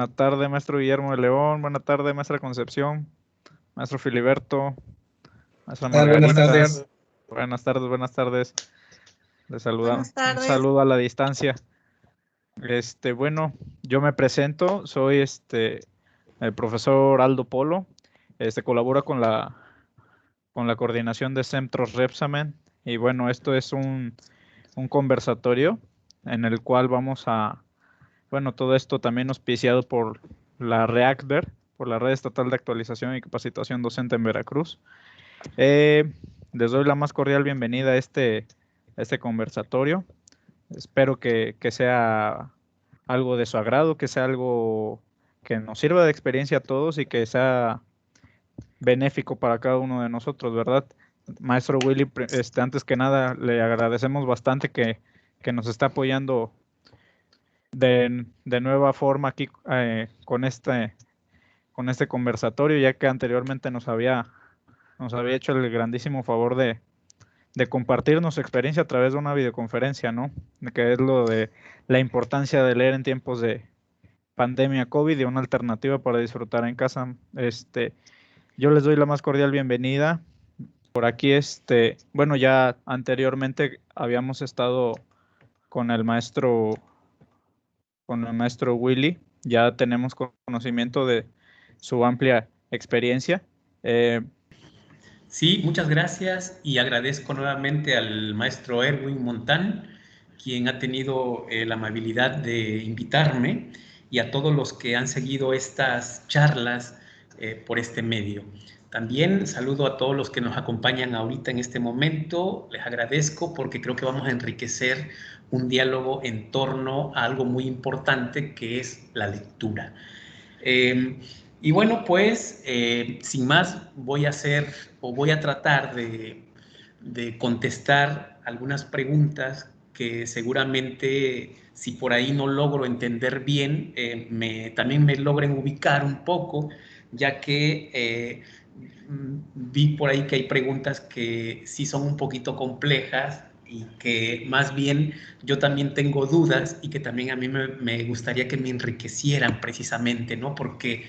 Buenas tardes, maestro Guillermo de León. Buenas tardes, maestra Concepción. Maestro Filiberto. Maestra Buenas Margarita. tardes. Buenas tardes, buenas tardes. Les saluda. Buenas tardes. Un saludo a la distancia. Bueno, yo me presento. Soy el profesor Aldo Polo. Colabora con la coordinación de Centros Repsamen. Y bueno, esto es un conversatorio en el cual vamos a... Bueno, todo esto también auspiciado por la REACVER, por la Red Estatal de Actualización y Capacitación Docente en Veracruz. Les doy la más cordial bienvenida a este conversatorio. Espero que sea algo de su agrado, que sea algo que nos sirva de experiencia a todos y que sea benéfico para cada uno de nosotros, ¿verdad? Maestro Willy, antes que nada, le agradecemos bastante que nos está apoyando de nueva forma aquí con este conversatorio, ya que anteriormente nos había hecho el grandísimo favor de compartirnos su experiencia a través de una videoconferencia, ¿no? Que es lo de la importancia de leer en tiempos de pandemia COVID y una alternativa para disfrutar en casa. Yo les doy la más cordial bienvenida. Por aquí, bueno, ya anteriormente habíamos estado con el maestro Willy, ya tenemos conocimiento de su amplia experiencia. Sí, muchas gracias y agradezco nuevamente al maestro Erwin Montán, quien ha tenido la amabilidad de invitarme, y a todos los que han seguido estas charlas por este medio. También saludo a todos los que nos acompañan ahorita en este momento. Les agradezco porque creo que vamos a enriquecer un diálogo en torno a algo muy importante, que es la lectura. Y bueno, pues sin más voy a tratar de contestar algunas preguntas que seguramente, si por ahí no logro entender bien, también me logren ubicar un poco, ya que vi por ahí que hay preguntas que sí son un poquito complejas y que más bien yo también tengo dudas, y que también a mí me gustaría que me enriquecieran precisamente, ¿no? Porque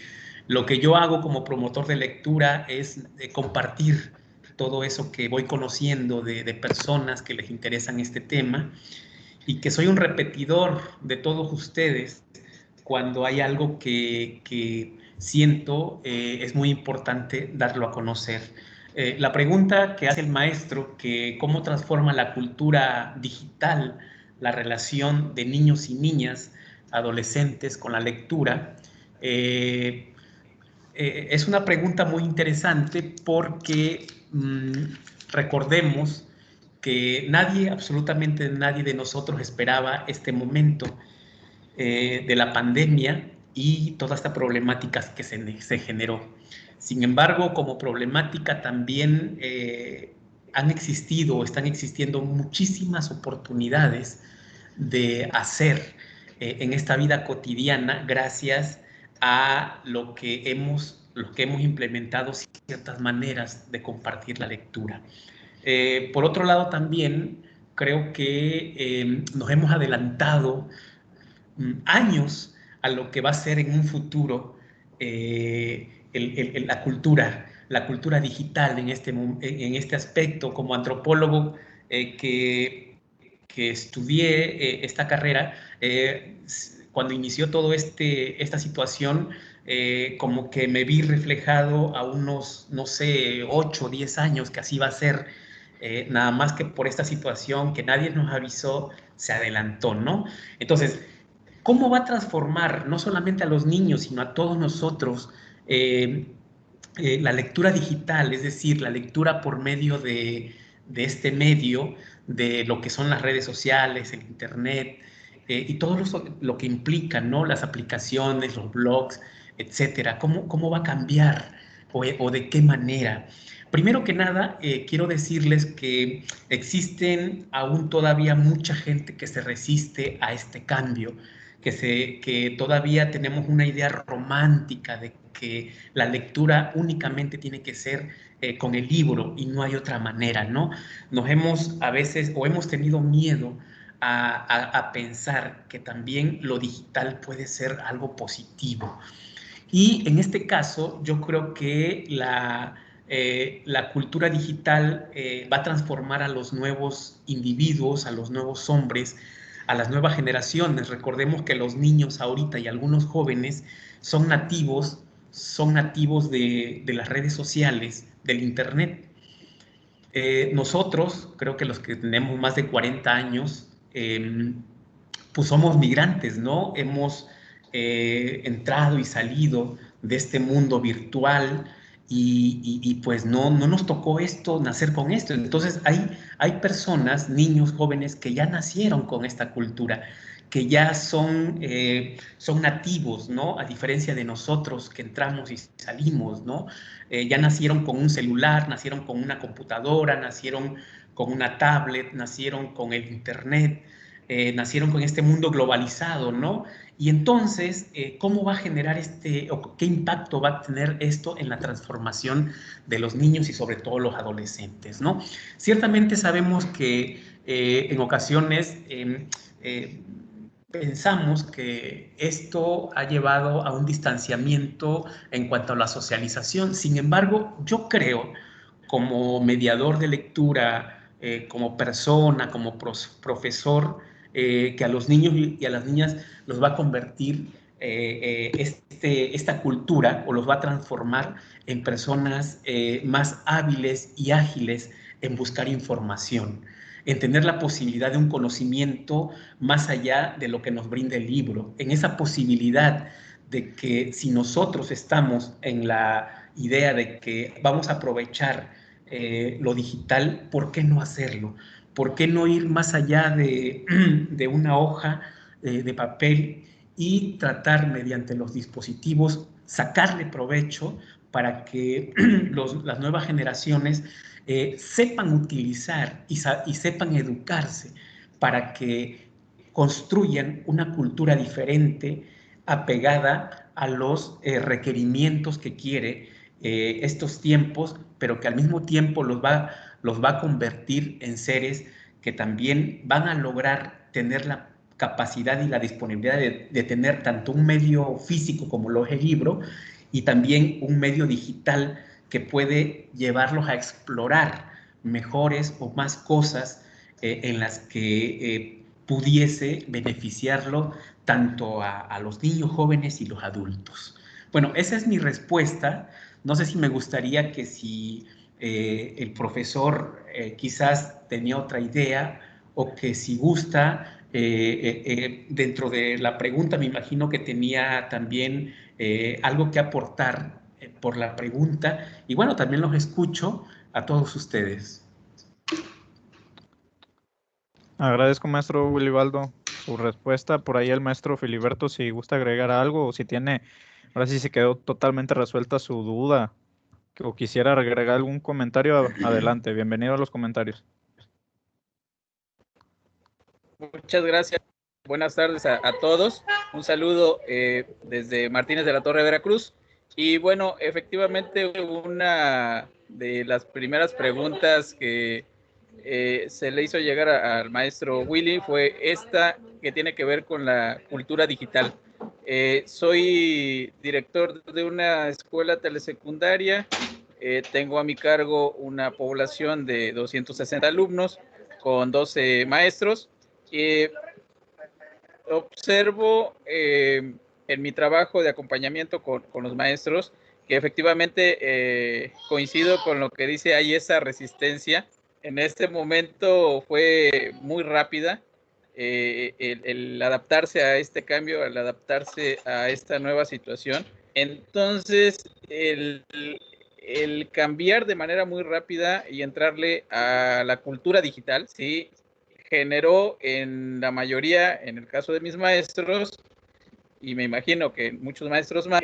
lo que yo hago como promotor de lectura es compartir todo eso que voy conociendo de personas que les interesan este tema, y que soy un repetidor de todos ustedes cuando hay algo que siento es muy importante darlo a conocer. La pregunta que hace el maestro, que cómo transforma la cultura digital la relación de niños y niñas, adolescentes con la lectura, es una pregunta muy interesante porque recordemos que nadie, absolutamente nadie de nosotros esperaba este momento de la pandemia y toda esta problemática que se generó. Sin embargo, como problemática también han existido o están existiendo muchísimas oportunidades de hacer en esta vida cotidiana, gracias a lo que hemos implementado, ciertas maneras de compartir la lectura. Por otro lado, también creo que nos hemos adelantado años a lo que va a ser en un futuro la cultura digital en este aspecto. Como antropólogo que estudié esta carrera, cuando inició toda esta situación, como que me vi reflejado a unos, no sé, 8 o 10 años que así va a ser, nada más que por esta situación que nadie nos avisó, se adelantó, ¿no? Entonces, ¿cómo va a transformar no solamente a los niños, sino a todos nosotros la lectura digital, es decir, la lectura por medio de este medio, de lo que son las redes sociales, el internet, y todo lo que implica, ¿no? Las aplicaciones, los blogs, etcétera? ¿Cómo va a cambiar o de qué manera? Primero que nada, quiero decirles que existen aún todavía mucha gente que se resiste a este cambio, que todavía tenemos una idea romántica de que la lectura únicamente tiene que ser con el libro y no hay otra manera, ¿no? Nos hemos a veces, o hemos tenido miedo a pensar que también lo digital puede ser algo positivo. Y en este caso, yo creo que la cultura digital va a transformar a los nuevos individuos, a los nuevos hombres, a las nuevas generaciones. Recordemos que los niños ahorita y algunos jóvenes son nativos de las redes sociales, del Internet. Nosotros, creo que los que tenemos más de 40 años, pues somos migrantes, ¿no? Hemos entrado y salido de este mundo virtual y pues no nos tocó esto, nacer con esto. Entonces hay personas, niños, jóvenes que ya nacieron con esta cultura, que ya son nativos, ¿no? A diferencia de nosotros que entramos y salimos, ¿no? Ya nacieron con un celular, nacieron con una computadora, nacieron con una tablet, nacieron con el internet, nacieron con este mundo globalizado, ¿no? Y entonces, ¿cómo va a generar o qué impacto va a tener esto en la transformación de los niños y sobre todo los adolescentes, ¿no? Ciertamente sabemos que en ocasiones pensamos que esto ha llevado a un distanciamiento en cuanto a la socialización. Sin embargo, yo creo, como mediador de lectura, como persona, como profesor, que a los niños y a las niñas los va a convertir esta cultura o los va a transformar en personas más hábiles y ágiles en buscar información, en tener la posibilidad de un conocimiento más allá de lo que nos brinda el libro, en esa posibilidad de que si nosotros estamos en la idea de que vamos a aprovechar lo digital, ¿por qué no hacerlo? ¿Por qué no ir más allá de una hoja de papel y tratar mediante los dispositivos sacarle provecho para que las nuevas generaciones sepan utilizar y sepan educarse para que construyan una cultura diferente apegada a los requerimientos que quiere estos tiempos, pero que al mismo tiempo los va a convertir en seres que también van a lograr tener la capacidad y la disponibilidad de tener tanto un medio físico como lo es el libro y también un medio digital que puede llevarlos a explorar mejores o más cosas en las que pudiese beneficiarlo tanto a los niños, jóvenes y los adultos. Bueno, esa es mi respuesta. No sé si me gustaría que si el profesor quizás tenía otra idea o que si gusta, dentro de la pregunta me imagino que tenía también algo que aportar por la pregunta y bueno, también los escucho a todos ustedes. Agradezco, maestro Willibaldo, su respuesta. Por ahí el maestro Filiberto, si gusta agregar algo o si tiene, ahora sí se quedó totalmente resuelta su duda o quisiera agregar algún comentario, adelante. Bienvenido a los comentarios. Muchas gracias. Buenas tardes a todos. Un saludo desde Martínez de la Torre, Veracruz. Y bueno, efectivamente una de las primeras preguntas que se le hizo llegar al maestro Willy fue esta que tiene que ver con la cultura digital. Soy director de una escuela telesecundaria. Tengo a mi cargo una población de 260 alumnos con 12 maestros. Observo en mi trabajo de acompañamiento con los maestros que efectivamente coincido con lo que dice, hay esa resistencia. En este momento fue muy rápida el adaptarse a este cambio, el adaptarse a esta nueva situación. Entonces, el cambiar de manera muy rápida y entrarle a la cultura digital, sí, generó en la mayoría, en el caso de mis maestros, y me imagino que muchos maestros más,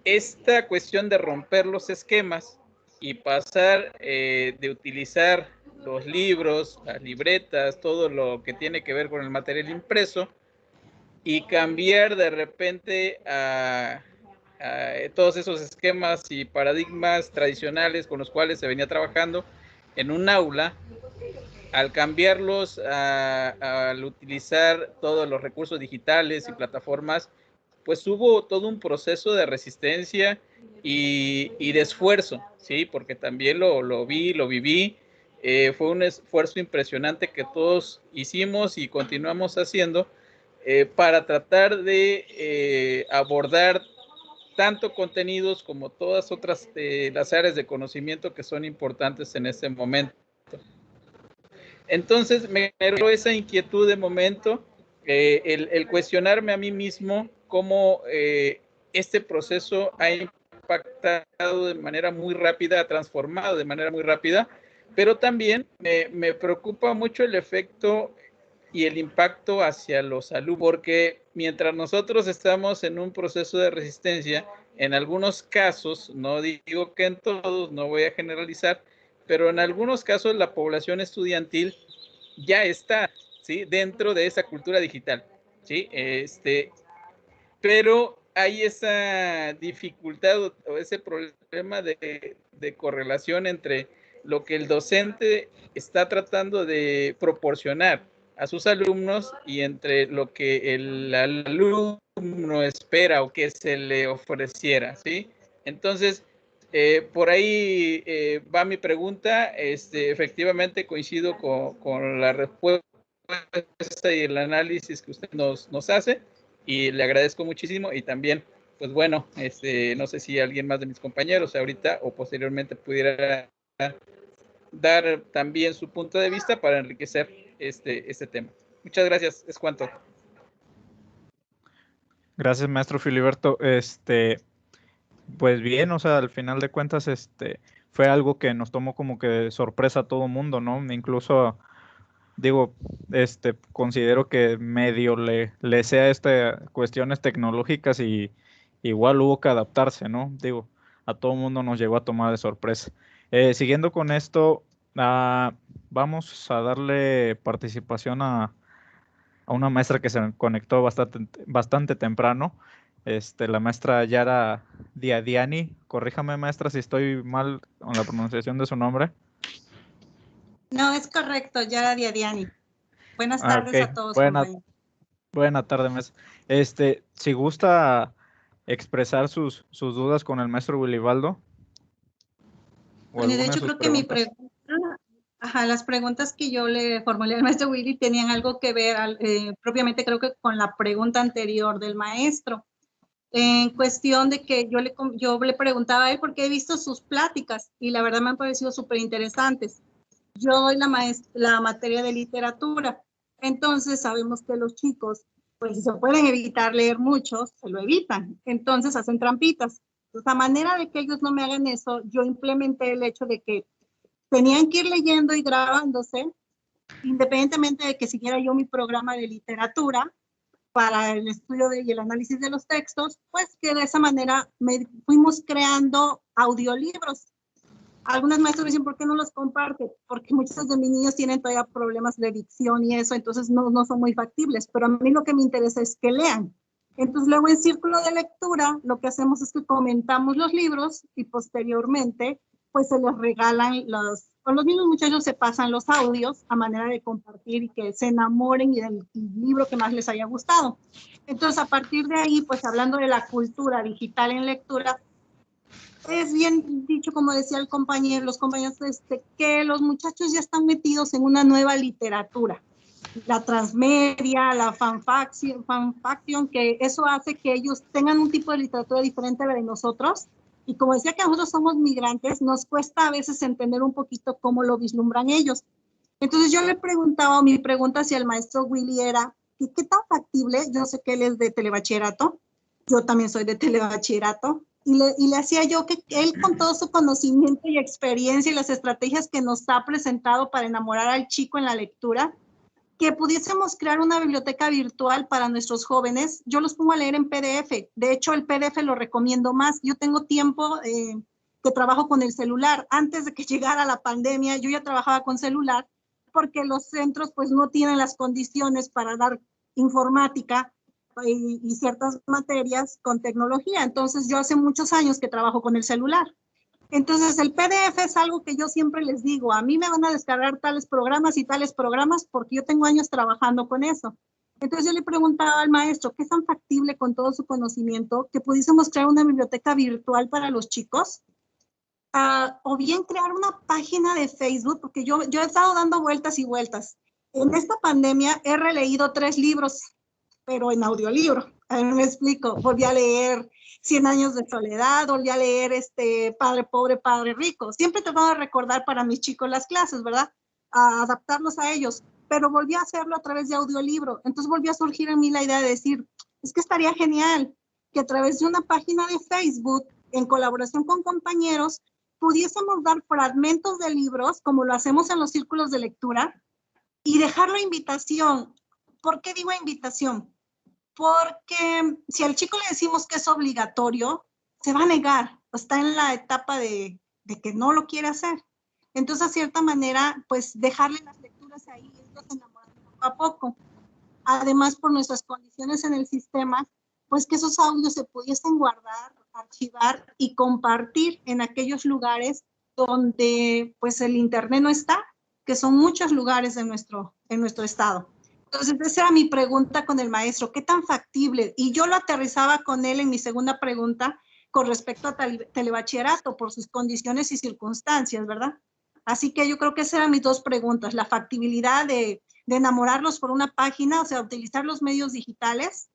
esta cuestión de romper los esquemas y pasar de utilizar los libros, las libretas, todo lo que tiene que ver con el material impreso, y cambiar de repente a todos esos esquemas y paradigmas tradicionales con los cuales se venía trabajando en un aula, al cambiarlos al utilizar todos los recursos digitales y plataformas, pues hubo todo un proceso de resistencia y de esfuerzo, ¿sí? Porque también lo vi, lo viví. Fue un esfuerzo impresionante que todos hicimos y continuamos haciendo para tratar de abordar tanto contenidos como todas otras las áreas de conocimiento que son importantes en este momento. Entonces me generó esa inquietud de momento, el cuestionarme a mí mismo cómo este proceso ha impactado de manera muy rápida, ha transformado de manera muy rápida, pero también me preocupa mucho el efecto y el impacto hacia los alumnos, porque mientras nosotros estamos en un proceso de resistencia, en algunos casos, no digo que en todos, no voy a generalizar, pero en algunos casos la población estudiantil ya está, ¿sí? Dentro de esa cultura digital, ¿sí? Pero hay esa dificultad o ese problema de correlación entre lo que el docente está tratando de proporcionar a sus alumnos y entre lo que el alumno espera o que se le ofreciera, ¿sí? Entonces, por ahí va mi pregunta. Efectivamente coincido con la respuesta y el análisis que usted nos hace, y le agradezco muchísimo. Y también, pues bueno, no sé si alguien más de mis compañeros ahorita o posteriormente pudiera dar también su punto de vista para enriquecer este tema. Muchas gracias, es cuanto. Gracias, maestro Filiberto. Pues bien, o sea, al final de cuentas, fue algo que nos tomó como que de sorpresa a todo mundo, ¿no? Incluso, digo, considero que medio le sea cuestiones tecnológicas y igual hubo que adaptarse, ¿no? Digo, a todo mundo nos llegó a tomar de sorpresa. Siguiendo con esto, vamos a darle participación a una maestra que se conectó bastante temprano. La maestra Yara Diadiani. Corríjame, maestra, si estoy mal con la pronunciación de su nombre. No, es correcto, Yara Diadiani. Buenas tardes a todos, compañeros. Buena tarde, maestra. Si gusta expresar sus dudas con el maestro Wilibaldo. Bueno, de hecho, creo que mi pregunta, las preguntas que yo le formulé al maestro Willy tenían algo que ver, propiamente creo que con la pregunta anterior del maestro, en cuestión de que yo le preguntaba a él porque he visto sus pláticas y la verdad me han parecido súper interesantes. Yo doy la materia de literatura, entonces sabemos que los chicos, pues si se pueden evitar leer mucho, se lo evitan, entonces hacen trampitas. Entonces, a manera de que ellos no me hagan eso, yo implementé el hecho de que tenían que ir leyendo y grabándose, independientemente de que siguiera yo mi programa de literatura para el estudio y el análisis de los textos, pues que de esa manera fuimos creando audiolibros. Algunas maestros dicen, ¿por qué no los comparte? Porque muchos de mis niños tienen todavía problemas de dicción y eso, entonces no son muy factibles, pero a mí lo que me interesa es que lean. Entonces luego en círculo de lectura lo que hacemos es que comentamos los libros y posteriormente pues se les regalan con los mismos muchachos se pasan los audios a manera de compartir y que se enamoren y del libro que más les haya gustado. Entonces a partir de ahí, pues hablando de la cultura digital en lectura, es bien dicho, como decía los compañeros, que los muchachos ya están metidos en una nueva literatura. La transmedia, la fanfiction, que eso hace que ellos tengan un tipo de literatura diferente a la de nosotros. Y como decía que nosotros somos migrantes, nos cuesta a veces entender un poquito cómo lo vislumbran ellos. Entonces yo le preguntaba, mi pregunta hacia el maestro Willy era, ¿qué tan factible? Yo sé que él es de telebachillerato, yo también soy de telebachillerato, y le hacía yo que él con todo su conocimiento y experiencia y las estrategias que nos ha presentado para enamorar al chico en la lectura, que pudiésemos crear una biblioteca virtual para nuestros jóvenes. Yo los pongo a leer en PDF. De hecho, el PDF lo recomiendo más. Yo tengo tiempo que trabajo con el celular. Antes de que llegara la pandemia, yo ya trabajaba con celular porque los centros pues no tienen las condiciones para dar informática y ciertas materias con tecnología. Entonces, yo hace muchos años que trabajo con el celular. Entonces, el PDF es algo que yo siempre les digo, a mí me van a descargar tales programas y tales programas porque yo tengo años trabajando con eso. Entonces yo le preguntaba al maestro, ¿qué es tan factible con todo su conocimiento que pudiésemos crear una biblioteca virtual para los chicos? O bien crear una página de Facebook, porque yo he estado dando vueltas y vueltas. En esta pandemia he releído 3 libros, pero en audiolibro. A ver, me explico. Volví a leer 100 años de soledad, volví a leer Padre Pobre, Padre Rico. Siempre tratando de recordar para mis chicos las clases, ¿verdad? A adaptarlos a ellos. Pero volví a hacerlo a través de audiolibro. Entonces volvió a surgir en mí la idea de decir, es que estaría genial que a través de una página de Facebook, en colaboración con compañeros, pudiésemos dar fragmentos de libros, como lo hacemos en los círculos de lectura, y dejar la invitación. ¿Por qué digo invitación? Porque si al chico le decimos que es obligatorio, se va a negar, está en la etapa de que no lo quiere hacer. Entonces, a cierta manera, pues dejarle las lecturas ahí y ellos se enamoran poco a poco. Además, por nuestras condiciones en el sistema, pues que esos audios se pudiesen guardar, archivar y compartir en aquellos lugares donde pues el internet no está, que son muchos lugares en nuestro estado. Entonces, esa era mi pregunta con el maestro, ¿qué tan factible? Y yo lo aterrizaba con él en mi segunda pregunta con respecto a telebachillerato, por sus condiciones y circunstancias, ¿verdad? Así que yo creo que esas eran mis 2 preguntas, la factibilidad de enamorarlos por una página, o sea, utilizar los medios digitales,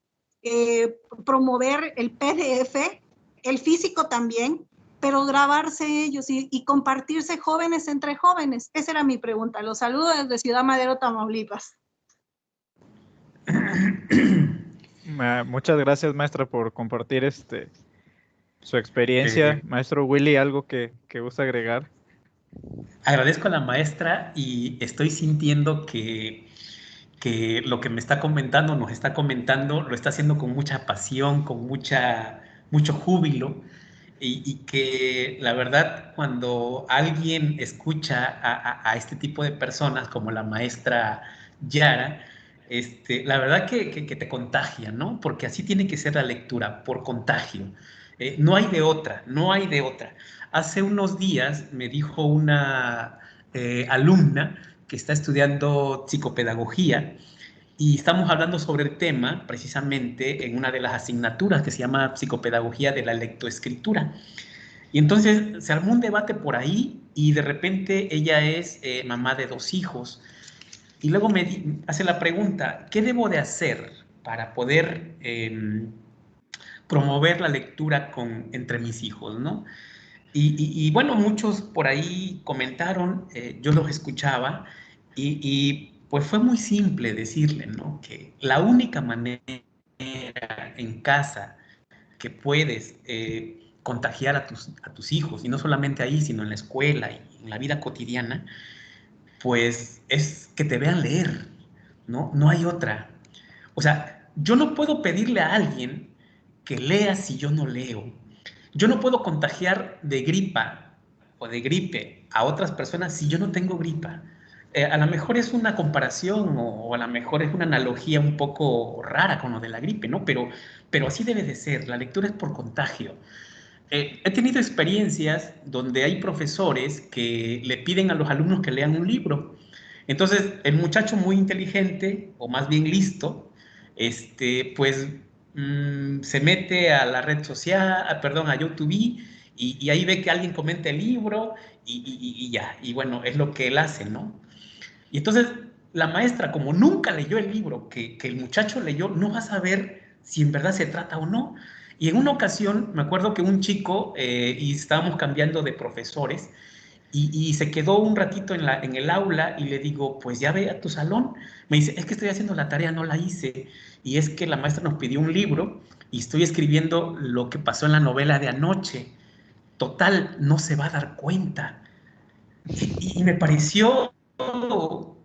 promover el PDF, el físico también, pero grabarse ellos y compartirse jóvenes entre jóvenes. Esa era mi pregunta. Los saludo desde Ciudad Madero, Tamaulipas. Muchas gracias, maestra, por compartir su experiencia. Maestro Willy, ¿algo que gusta agregar? Agradezco a la maestra y estoy sintiendo que lo que me está comentando, nos está comentando, lo está haciendo con mucha pasión, con mucho júbilo, y que la verdad, cuando alguien escucha a este tipo de personas como la maestra Yara, la verdad que te contagia, ¿no? Porque así tiene que ser la lectura, por contagio. No hay de otra, no hay de otra. Hace unos días me dijo una alumna que está estudiando psicopedagogía y estamos hablando sobre el tema precisamente en una de las asignaturas que se llama psicopedagogía de la lectoescritura. Y entonces se armó un debate por ahí y de repente ella es mamá de 2 hijos y luego me hace la pregunta, ¿qué debo de hacer para poder promover la lectura entre mis hijos, ¿no? Y bueno, muchos por ahí comentaron, yo los escuchaba y pues fue muy simple decirle, ¿no? Que la única manera en casa que puedes contagiar a tus hijos, y no solamente ahí, sino en la escuela y en la vida cotidiana, pues es que te vean leer, ¿no? No hay otra. O sea, yo no puedo pedirle a alguien que lea si yo no leo. Yo no puedo contagiar de gripa o de gripe a otras personas si yo no tengo gripa. A lo mejor es una comparación o a lo mejor es una analogía un poco rara con lo de la gripe, ¿no? Pero así debe de ser. La lectura es por contagio. He tenido experiencias donde hay profesores que le piden a los alumnos que lean un libro. Entonces, el muchacho muy inteligente, o más bien listo, pues se mete a la red social, perdón, a YouTube y ahí ve que alguien comenta el libro y ya, y bueno, es lo que él hace, ¿no? Y entonces la maestra, como nunca leyó el libro que el muchacho leyó, no va a saber si en verdad se trata o no. Y en una ocasión, me acuerdo que un chico, y estábamos cambiando de profesores, y se quedó un ratito en el aula y le digo, pues ya ve a tu salón. Me dice, es que estoy haciendo la tarea, no la hice. Y es que la maestra nos pidió un libro y estoy escribiendo lo que pasó en la novela de anoche. Total, no se va a dar cuenta. Y me pareció,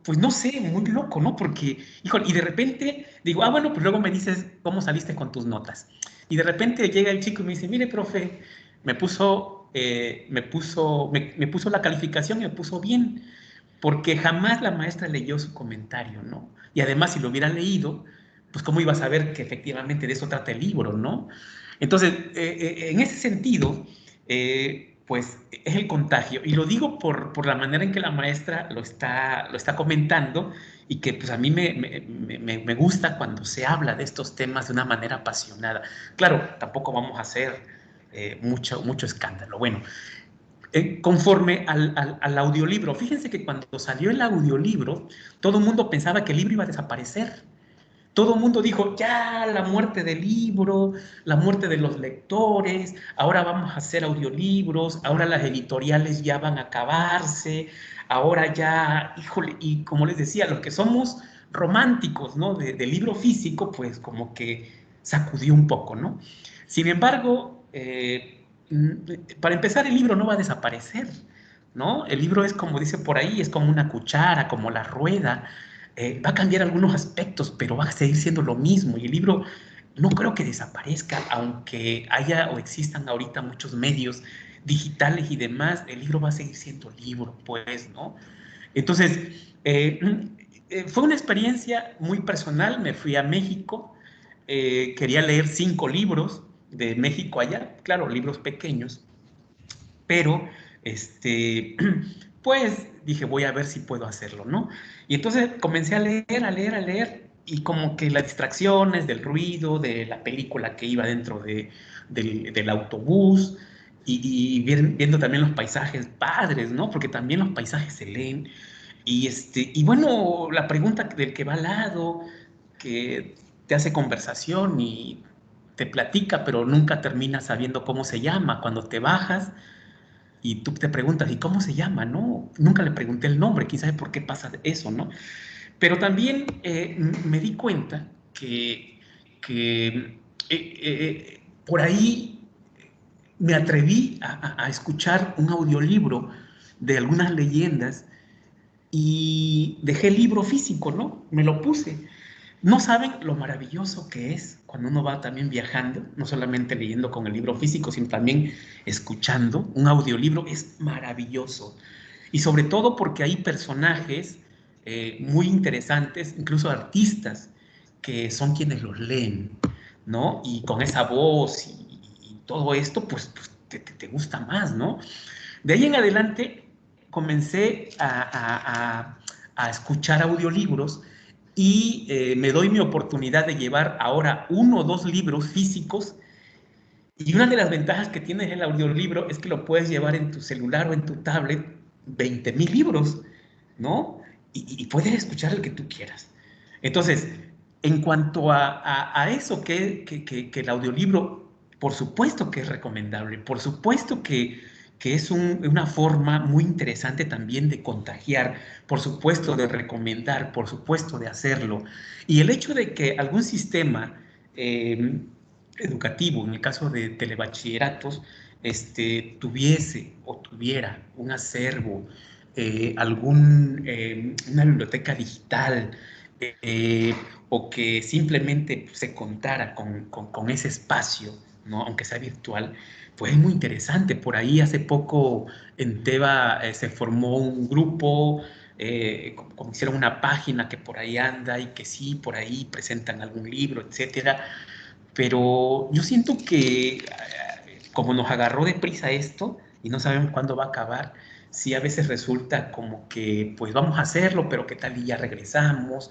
pues no sé, muy loco, ¿no? Porque, híjole, y de repente digo, bueno, pues luego me dices cómo saliste con tus notas. Y de repente llega el chico y me dice, mire, profe, me puso la calificación y me puso bien, porque jamás la maestra leyó su comentario, ¿no? Y además, si lo hubiera leído, pues cómo iba a saber que efectivamente de eso trata el libro, ¿no? Entonces, en ese sentido, pues es el contagio. Y lo digo por la manera en que la maestra lo está comentando, y que pues a mí me gusta cuando se habla de estos temas de una manera apasionada. Claro, tampoco vamos a hacer mucho escándalo. Bueno, conforme al audiolibro, fíjense que cuando salió el audiolibro, todo el mundo pensaba que el libro iba a desaparecer. Todo el mundo dijo, ya, la muerte del libro, la muerte de los lectores, ahora vamos a hacer audiolibros, ahora las editoriales ya van a acabarse, ahora ya, híjole, y como les decía, los que somos románticos, ¿no? De libro físico, pues como que sacudió un poco, ¿no? Sin embargo, para empezar, el libro no va a desaparecer, ¿no? El libro es como dice por ahí, es como una cuchara, como la rueda. Va a cambiar algunos aspectos, pero va a seguir siendo lo mismo. Y el libro no creo que desaparezca, aunque haya o existan ahorita muchos medios digitales y demás, el libro va a seguir siendo libro, pues, ¿no? Entonces, fue una experiencia muy personal. Me fui a México, quería leer 5 libros de México allá, claro, libros pequeños, pero pues dije, voy a ver si puedo hacerlo, ¿no? Y entonces comencé a leer, y como que las distracciones del ruido, de la película que iba dentro del autobús, y viendo también los paisajes padres, ¿no? Porque también los paisajes se leen. Y bueno, la pregunta del que va al lado, que te hace conversación y te platica, pero nunca termina sabiendo cómo se llama. Cuando te bajas, y tú te preguntas, ¿y cómo se llama? No, nunca le pregunté el nombre, quién sabe por qué pasa eso, ¿no? Pero también me di cuenta que por ahí me atreví a escuchar un audiolibro de algunas leyendas, y dejé el libro físico, ¿no? Me lo puse. No saben lo maravilloso que es cuando uno va también viajando, no solamente leyendo con el libro físico, sino también escuchando. Un audiolibro es maravilloso. Y sobre todo porque hay personajes muy interesantes, incluso artistas, que son quienes los leen, ¿no? Y con esa voz y todo esto, pues te gusta más, ¿no? De ahí en adelante comencé a escuchar audiolibros, y me doy mi oportunidad de llevar ahora 1 o 2 libros físicos. Y una de las ventajas que tiene el audiolibro es que lo puedes llevar en tu celular o en tu tablet, 20,000 libros, ¿no? Y puedes escuchar el que tú quieras. Entonces, en cuanto a eso, que el audiolibro, por supuesto que es recomendable, por supuesto que es una forma muy interesante también de contagiar, por supuesto de recomendar, por supuesto de hacerlo. Y el hecho de que algún sistema educativo, en el caso de telebachilleratos, tuviese o tuviera un acervo, una biblioteca digital, o que simplemente se contara con ese espacio, ¿no? Aunque sea virtual, pues es muy interesante. Por ahí hace poco en Teba se formó un grupo, como hicieron una página que por ahí anda, y que sí, por ahí presentan algún libro, etcétera. Pero yo siento que como nos agarró de prisa esto y no sabemos cuándo va a acabar, sí a veces resulta como que pues vamos a hacerlo, pero qué tal y ya regresamos,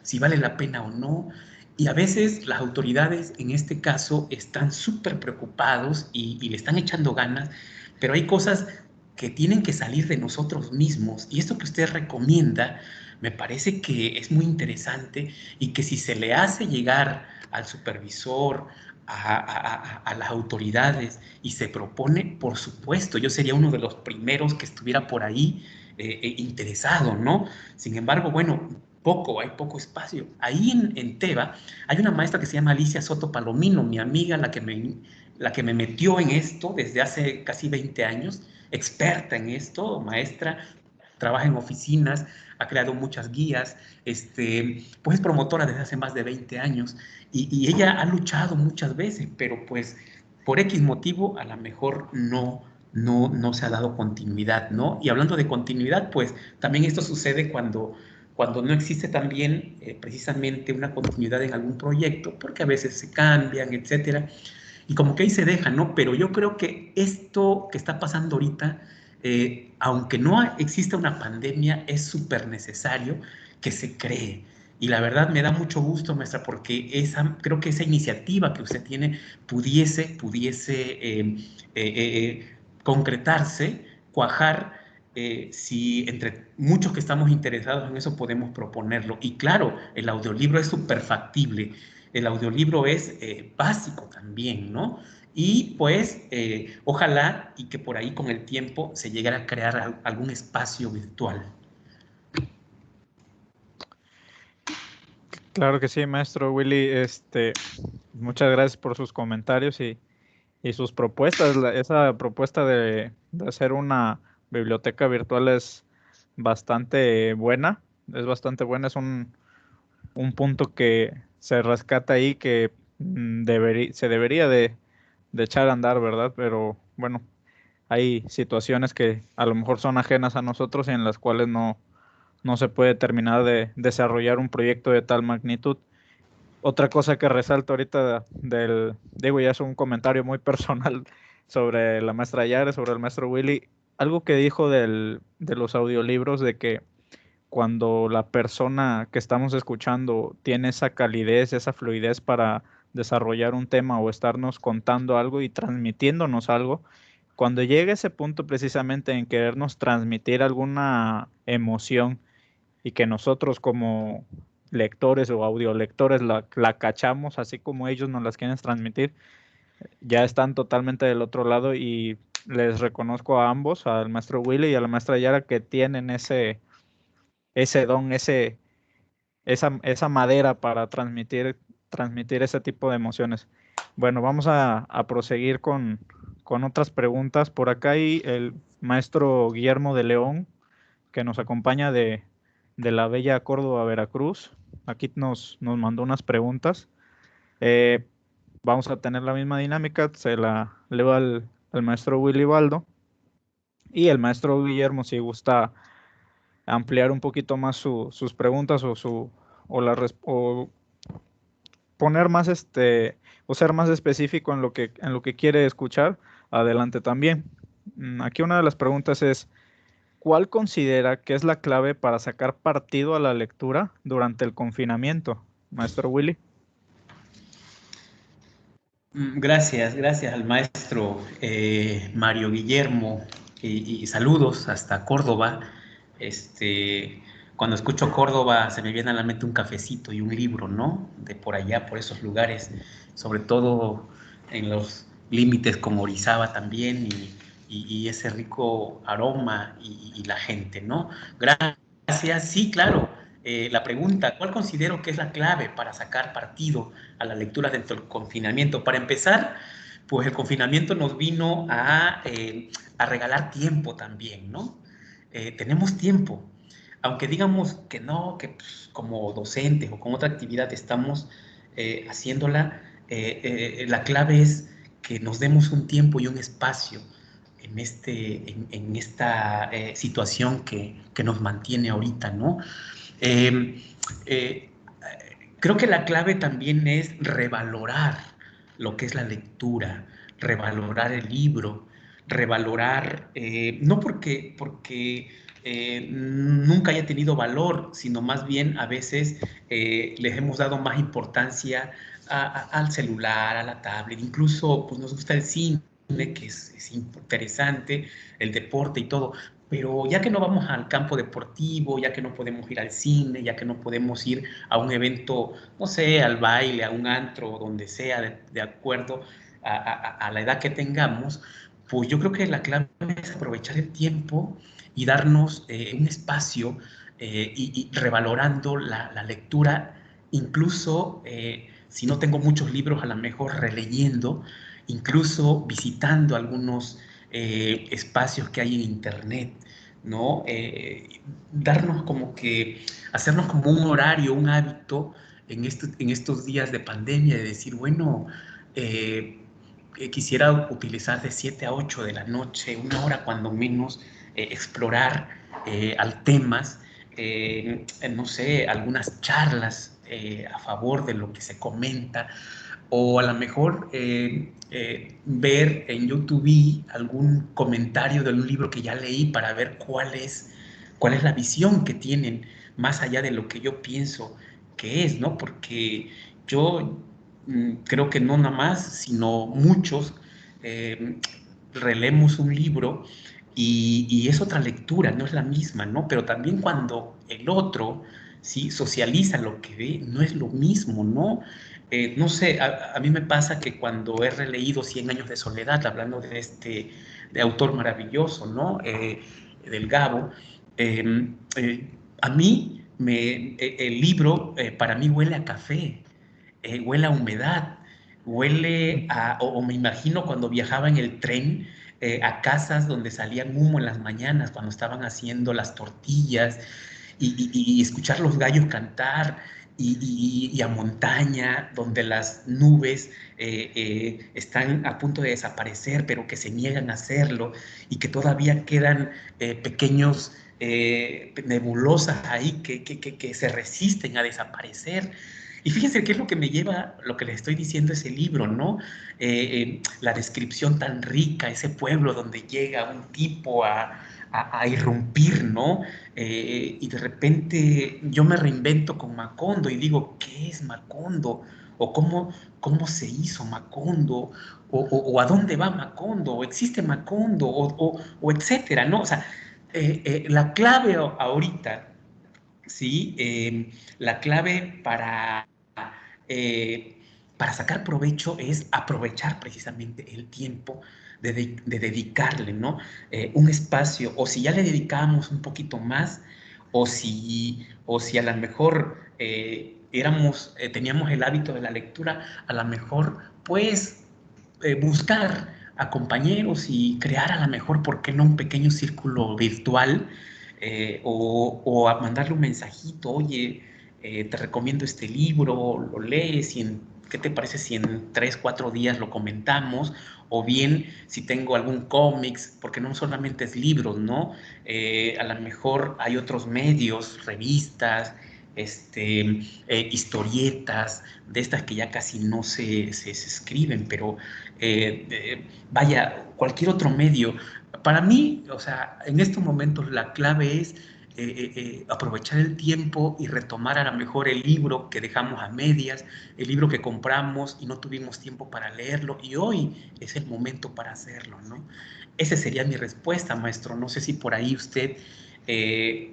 si vale la pena o no. Y a veces las autoridades en este caso están súper preocupados y le están echando ganas, pero hay cosas que tienen que salir de nosotros mismos. Y esto que usted recomienda me parece que es muy interesante, y que si se le hace llegar al supervisor, a las autoridades, y se propone, por supuesto, yo sería uno de los primeros que estuviera por ahí interesado, ¿no? Sin embargo, bueno, hay poco espacio. Ahí en Teba hay una maestra que se llama Alicia Soto Palomino, mi amiga, la que me metió en esto desde hace casi 20 años, experta en esto, maestra, trabaja en oficinas, ha creado muchas guías, pues es promotora desde hace más de 20 años, y ella ha luchado muchas veces, pero pues por X motivo a lo mejor no se ha dado continuidad, ¿no? Y hablando de continuidad, pues también esto sucede cuando no existe también precisamente una continuidad en algún proyecto, porque a veces se cambian, etcétera. y como que ahí se deja, ¿no? Pero yo creo que esto que está pasando ahorita, aunque no exista una pandemia, es súper necesario que se cree. Y la verdad me da mucho gusto, maestra, porque creo que esa iniciativa que usted tiene pudiese concretarse, cuajar, si entre muchos que estamos interesados en eso podemos proponerlo. Y claro, el audiolibro es súper factible, el audiolibro es básico también, ¿no? Y pues ojalá y que por ahí con el tiempo se llegara a crear algún espacio virtual. Claro que sí, maestro Willy. Muchas gracias por sus comentarios y sus propuestas. Esa propuesta de hacer una biblioteca virtual es bastante buena. Es bastante buena. Es un punto que se rescata ahí que se debería de echar a andar, ¿verdad? Pero bueno, hay situaciones que a lo mejor son ajenas a nosotros y en las cuales no se puede terminar de desarrollar un proyecto de tal magnitud. Otra cosa que resalto ahorita digo, ya es un comentario muy personal sobre la maestra Yare, sobre el maestro Willy, algo que dijo de los audiolibros, de que cuando la persona que estamos escuchando tiene esa calidez, esa fluidez para desarrollar un tema o estarnos contando algo y transmitiéndonos algo, cuando llegue ese punto precisamente en querernos transmitir alguna emoción y que nosotros como lectores o audiolectores la cachamos así como ellos nos las quieren transmitir, ya están totalmente del otro lado y les reconozco a ambos, al maestro Willy y a la maestra Yara, que tienen ese don, esa madera para transmitir ese tipo de emociones. Bueno, vamos a proseguir con otras preguntas. Por acá hay el maestro Guillermo de León, que nos acompaña de la bella Córdoba, Veracruz. Aquí nos mandó unas preguntas. Vamos a tener la misma dinámica. Se la leo al maestro Willy Baldo. Y el maestro Guillermo, si gusta ampliar un poquito más sus preguntas o poner más o ser más específico en lo que quiere escuchar, adelante también. Aquí una de las preguntas es: ¿cuál considera que es la clave para sacar partido a la lectura durante el confinamiento, maestro Willy? Gracias al maestro Mario Guillermo y saludos hasta Córdoba. Cuando escucho Córdoba se me viene a la mente un cafecito y un libro, ¿no? De por allá, por esos lugares, sobre todo en los límites con Orizaba también y ese rico aroma y la gente, ¿no? Gracias, sí, claro. La pregunta, ¿cuál considero que es la clave para sacar partido a la lectura dentro del confinamiento? Para empezar, pues el confinamiento nos vino a regalar tiempo también, ¿no? Tenemos tiempo, aunque digamos que no, que pues, como docentes o con otra actividad estamos haciéndola, la clave es que nos demos un tiempo y un espacio en esta situación que nos mantiene ahorita, ¿no? Eh, eh, Creo que la clave también es revalorar lo que es la lectura, revalorar el libro, revalorar, no porque nunca haya tenido valor, sino más bien a veces les hemos dado más importancia al celular, a la tablet, incluso pues, nos gusta el cine, que es interesante, el deporte y todo, pero ya que no vamos al campo deportivo, ya que no podemos ir al cine, ya que no podemos ir a un evento, no sé, al baile, a un antro, donde sea, de acuerdo a la edad que tengamos, pues yo creo que la clave es aprovechar el tiempo y darnos un espacio y revalorando la lectura, incluso si no tengo muchos libros, a lo mejor releyendo, incluso visitando algunos espacios que hay en internet, ¿no? Darnos como que, hacernos como un horario, un hábito en estos días de pandemia, de decir, bueno, quisiera utilizar de 7 a 8 de la noche, una hora cuando menos, explorar temas, no sé, algunas charlas a favor de lo que se comenta, o a lo mejor ver en YouTube algún comentario de un libro que ya leí para ver cuál es la visión que tienen más allá de lo que yo pienso que es, ¿no? Porque yo creo que no nada más, sino muchos releemos un libro y es otra lectura, no es la misma, ¿no? Pero también cuando el otro, ¿sí?, socializa lo que ve, no es lo mismo, ¿no? No sé, a mí me pasa que cuando he releído 100 años de soledad, hablando de autor maravilloso, ¿no? Del Gabo, a mí el libro para mí huele a café, huele a humedad, huele a, o me imagino cuando viajaba en el tren, a casas donde salían humo en las mañanas, cuando estaban haciendo las tortillas, y escuchar los gallos cantar, y a montaña, donde las nubes están a punto de desaparecer, pero que se niegan a hacerlo, y que todavía quedan pequeños nebulosas ahí que se resisten a desaparecer. Y fíjense qué es lo que me lleva, lo que les estoy diciendo ese libro, ¿no? La descripción tan rica, ese pueblo donde llega un tipo a irrumpir, ¿no? Y de repente yo me reinvento con Macondo y digo, ¿qué es Macondo? ¿O cómo se hizo Macondo? O a dónde va Macondo? ¿O existe Macondo? O etcétera, ¿no? O sea, la clave ahorita, ¿sí? La clave para sacar provecho es aprovechar precisamente el tiempo de dedicarle, ¿no? Un espacio, o si ya le dedicábamos un poquito más, o si a lo mejor teníamos el hábito de la lectura, a lo mejor, pues, buscar a compañeros y crear a lo mejor, ¿por qué no?, un pequeño círculo virtual, o a mandarle un mensajito, oye, te recomiendo este libro, lo lees y ¿qué te parece si en 3, 4 días lo comentamos? O bien, si tengo algún cómics, porque no solamente es libros, ¿no? A lo mejor hay otros medios, revistas, historietas, de estas que ya casi no se escriben, pero vaya, cualquier otro medio. Para mí, o sea, en estos momentos la clave es aprovechar el tiempo y retomar a lo mejor el libro que dejamos a medias, el libro que compramos y no tuvimos tiempo para leerlo, y hoy es el momento para hacerlo, ¿no? Esa sería mi respuesta, maestro. No sé si por ahí usted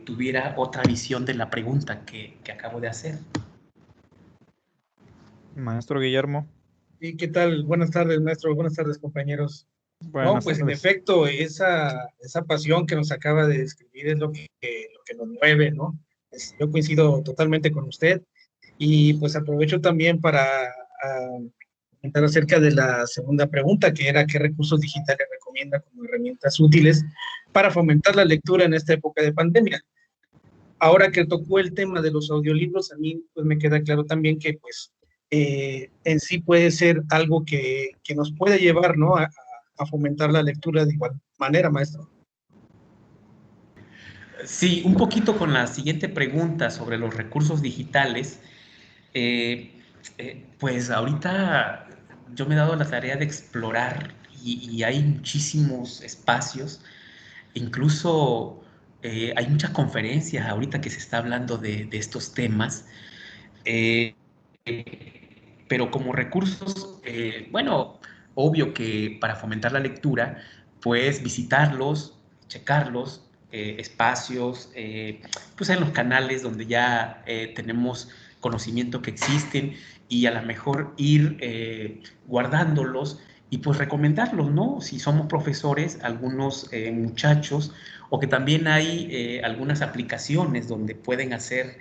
tuviera otra visión de la pregunta que acabo de hacer. Maestro Guillermo. ¿Y qué tal? Buenas tardes, maestro. Buenas tardes, compañeros. Buenas pues tardes. en efecto, esa pasión que nos acaba de describir es lo que nos mueve, ¿no? Yo coincido totalmente con usted, y pues aprovecho también para comentar acerca de la segunda pregunta, que era ¿qué recursos digitales recomienda como herramientas útiles para fomentar la lectura en esta época de pandemia? Ahora que tocó el tema de los audiolibros, a mí pues me queda claro también que pues en sí puede ser algo que nos puede llevar, ¿no?, a fomentar la lectura de igual manera, maestro. Sí, un poquito con la siguiente pregunta sobre los recursos digitales. Pues ahorita yo me he dado la tarea de explorar y hay muchísimos espacios, incluso hay muchas conferencias ahorita que se está hablando de estos temas. Pero como recursos, bueno, obvio que para fomentar la lectura, pues visitarlos, checarlos, espacios, pues en los canales donde ya tenemos conocimiento que existen, y a lo mejor ir guardándolos y pues recomendarlos, ¿no? Si somos profesores, algunos muchachos, o que también hay algunas aplicaciones donde pueden hacer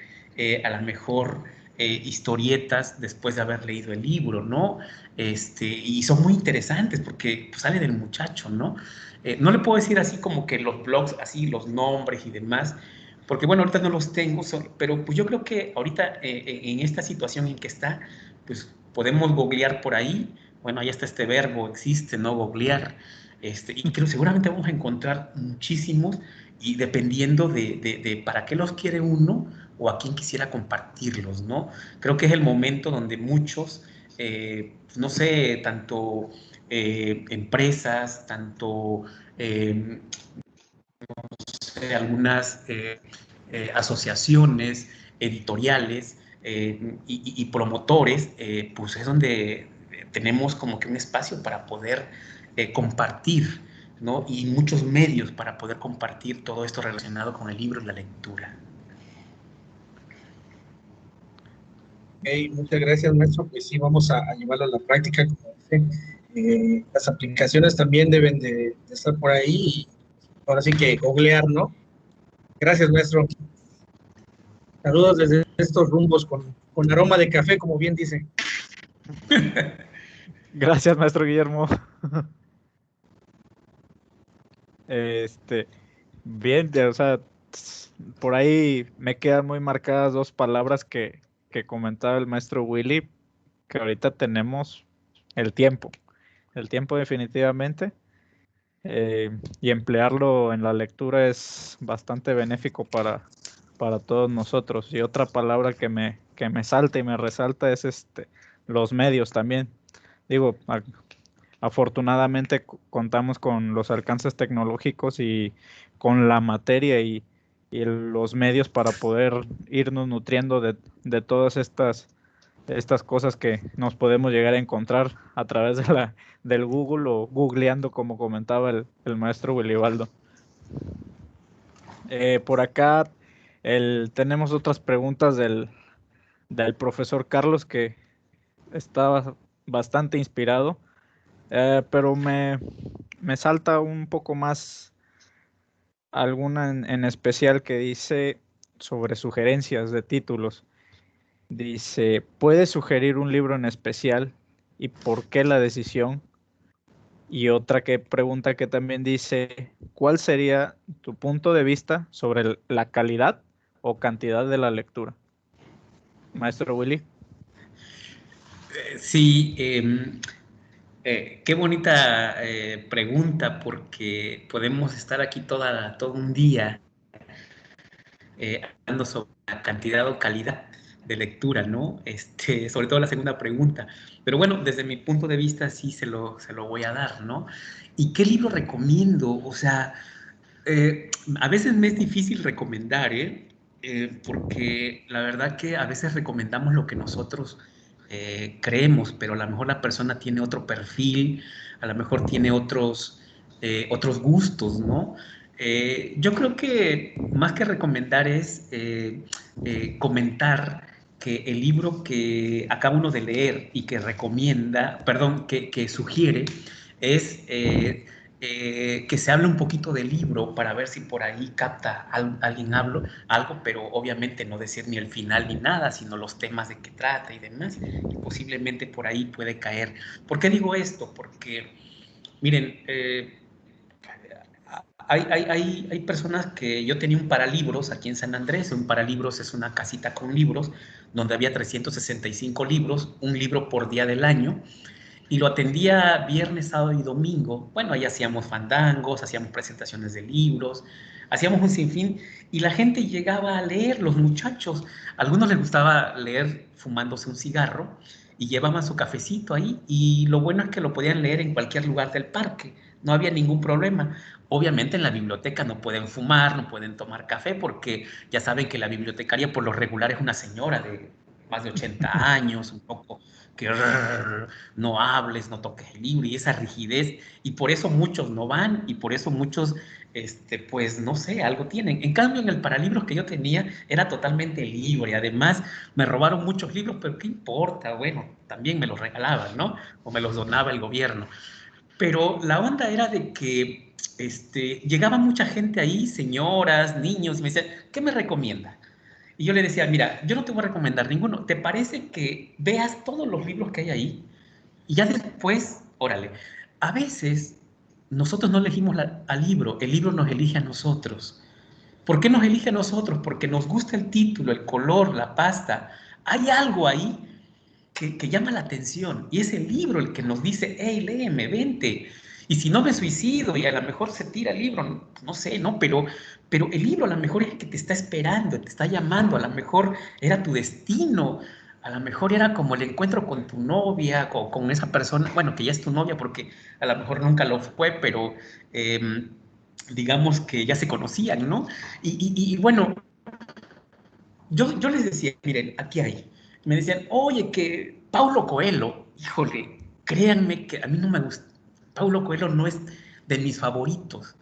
a lo mejor historietas después de haber leído el libro, ¿no? Y son muy interesantes porque pues, sale del muchacho, ¿no? No le puedo decir así como que los blogs, así los nombres y demás, porque bueno, ahorita no los tengo, pero pues yo creo que ahorita en esta situación en que está, pues podemos googlear por ahí. Bueno, ahí está este verbo, existe, ¿no? Googlear. Y creo seguramente vamos a encontrar muchísimos, y dependiendo de para qué los quiere uno o a quién quisiera compartirlos, ¿no? Creo que es el momento donde muchos no sé, tanto empresas, tanto no sé, algunas asociaciones editoriales y promotores, pues es donde tenemos como que un espacio para poder compartir, ¿no? Y muchos medios para poder compartir todo esto relacionado con el libro y la lectura. Okay, muchas gracias, maestro. Pues sí, vamos a llevarlo a la práctica, como dice. Las aplicaciones también deben de estar por ahí y ahora sí que googlear, ¿no? Gracias, maestro. Saludos desde estos rumbos con aroma de café, como bien dice. Gracias, maestro Guillermo. Bien, o sea, por ahí me quedan muy marcadas dos palabras que comentaba el maestro Willy, que ahorita tenemos el tiempo definitivamente, y emplearlo en la lectura es bastante benéfico para todos nosotros. Y otra palabra que me salta y me resalta es los medios también. Digo, afortunadamente contamos con los alcances tecnológicos y con la materia y los medios para poder irnos nutriendo de todas estas cosas que nos podemos llegar a encontrar a través del Google o googleando, como comentaba el maestro Willibaldo. Por acá tenemos otras preguntas del profesor Carlos, que estaba bastante inspirado. Pero me salta un poco más alguna en especial que dice sobre sugerencias de títulos. Dice, ¿puedes sugerir un libro en especial y por qué la decisión? Y otra pregunta que también dice, ¿cuál sería tu punto de vista sobre la calidad o cantidad de la lectura? Maestro Willy. Sí, qué bonita pregunta, porque podemos estar aquí todo un día hablando sobre la cantidad o calidad de lectura, ¿no? Sobre todo la segunda pregunta. Pero bueno, desde mi punto de vista sí se lo voy a dar, ¿no? ¿Y qué libro recomiendo? O sea, a veces me es difícil recomendar, porque la verdad que a veces recomendamos lo que nosotros creemos, pero a lo mejor la persona tiene otro perfil, a lo mejor tiene otros gustos, ¿no? Yo creo que más que recomendar es comentar que el libro que acaba uno de leer y que recomienda, perdón, que sugiere, es que se hable un poquito del libro para ver si por ahí capta alguien algo, pero obviamente no decir ni el final ni nada, sino los temas de qué trata y demás, y posiblemente por ahí puede caer. ¿Por qué digo esto? Porque, miren, hay personas que yo tenía un paralibros aquí en San Andrés. Un paralibros es una casita con libros donde había 365 libros, un libro por día del año, y lo atendía viernes, sábado y domingo. Bueno, ahí hacíamos fandangos, hacíamos presentaciones de libros, hacíamos un sinfín, y la gente llegaba a leer, los muchachos. A algunos les gustaba leer fumándose un cigarro y llevaban su cafecito ahí, y lo bueno es que lo podían leer en cualquier lugar del parque, no había ningún problema. Obviamente en la biblioteca no pueden fumar, no pueden tomar café, porque ya saben que la bibliotecaria por lo regular es una señora de más de 80 años, un poco que no hables, no toques el libro, y esa rigidez, y por eso muchos no van, y por eso muchos, pues no sé, algo tienen. En cambio, en el paralibros que yo tenía era totalmente libre. Además me robaron muchos libros, pero qué importa, bueno, también me los regalaban, ¿no? O me los donaba el gobierno. Pero la onda era de que llegaba mucha gente ahí, señoras, niños, y me decían, ¿qué me recomienda? Y yo le decía, mira, yo no te voy a recomendar ninguno. ¿Te parece que veas todos los libros que hay ahí? Y ya después, órale, a veces nosotros no elegimos al libro, el libro nos elige a nosotros. ¿Por qué nos elige a nosotros? Porque nos gusta el título, el color, la pasta. Hay algo ahí que llama la atención, y es el libro el que nos dice, hey, léeme, vente. Y si no me suicido, y a lo mejor se tira el libro, no sé, ¿no? Pero el libro a lo mejor es el que te está esperando, te está llamando, a lo mejor era tu destino. a lo mejor era como el encuentro con tu novia, con esa persona, bueno, que ya es tu novia porque a lo mejor nunca lo fue, pero digamos que ya se conocían, ¿no? Y bueno, yo les decía, miren, aquí hay. Me decían, oye, que Paulo Coelho, híjole, créanme que a mí no me gusta. Paulo Coelho no es de mis favoritos,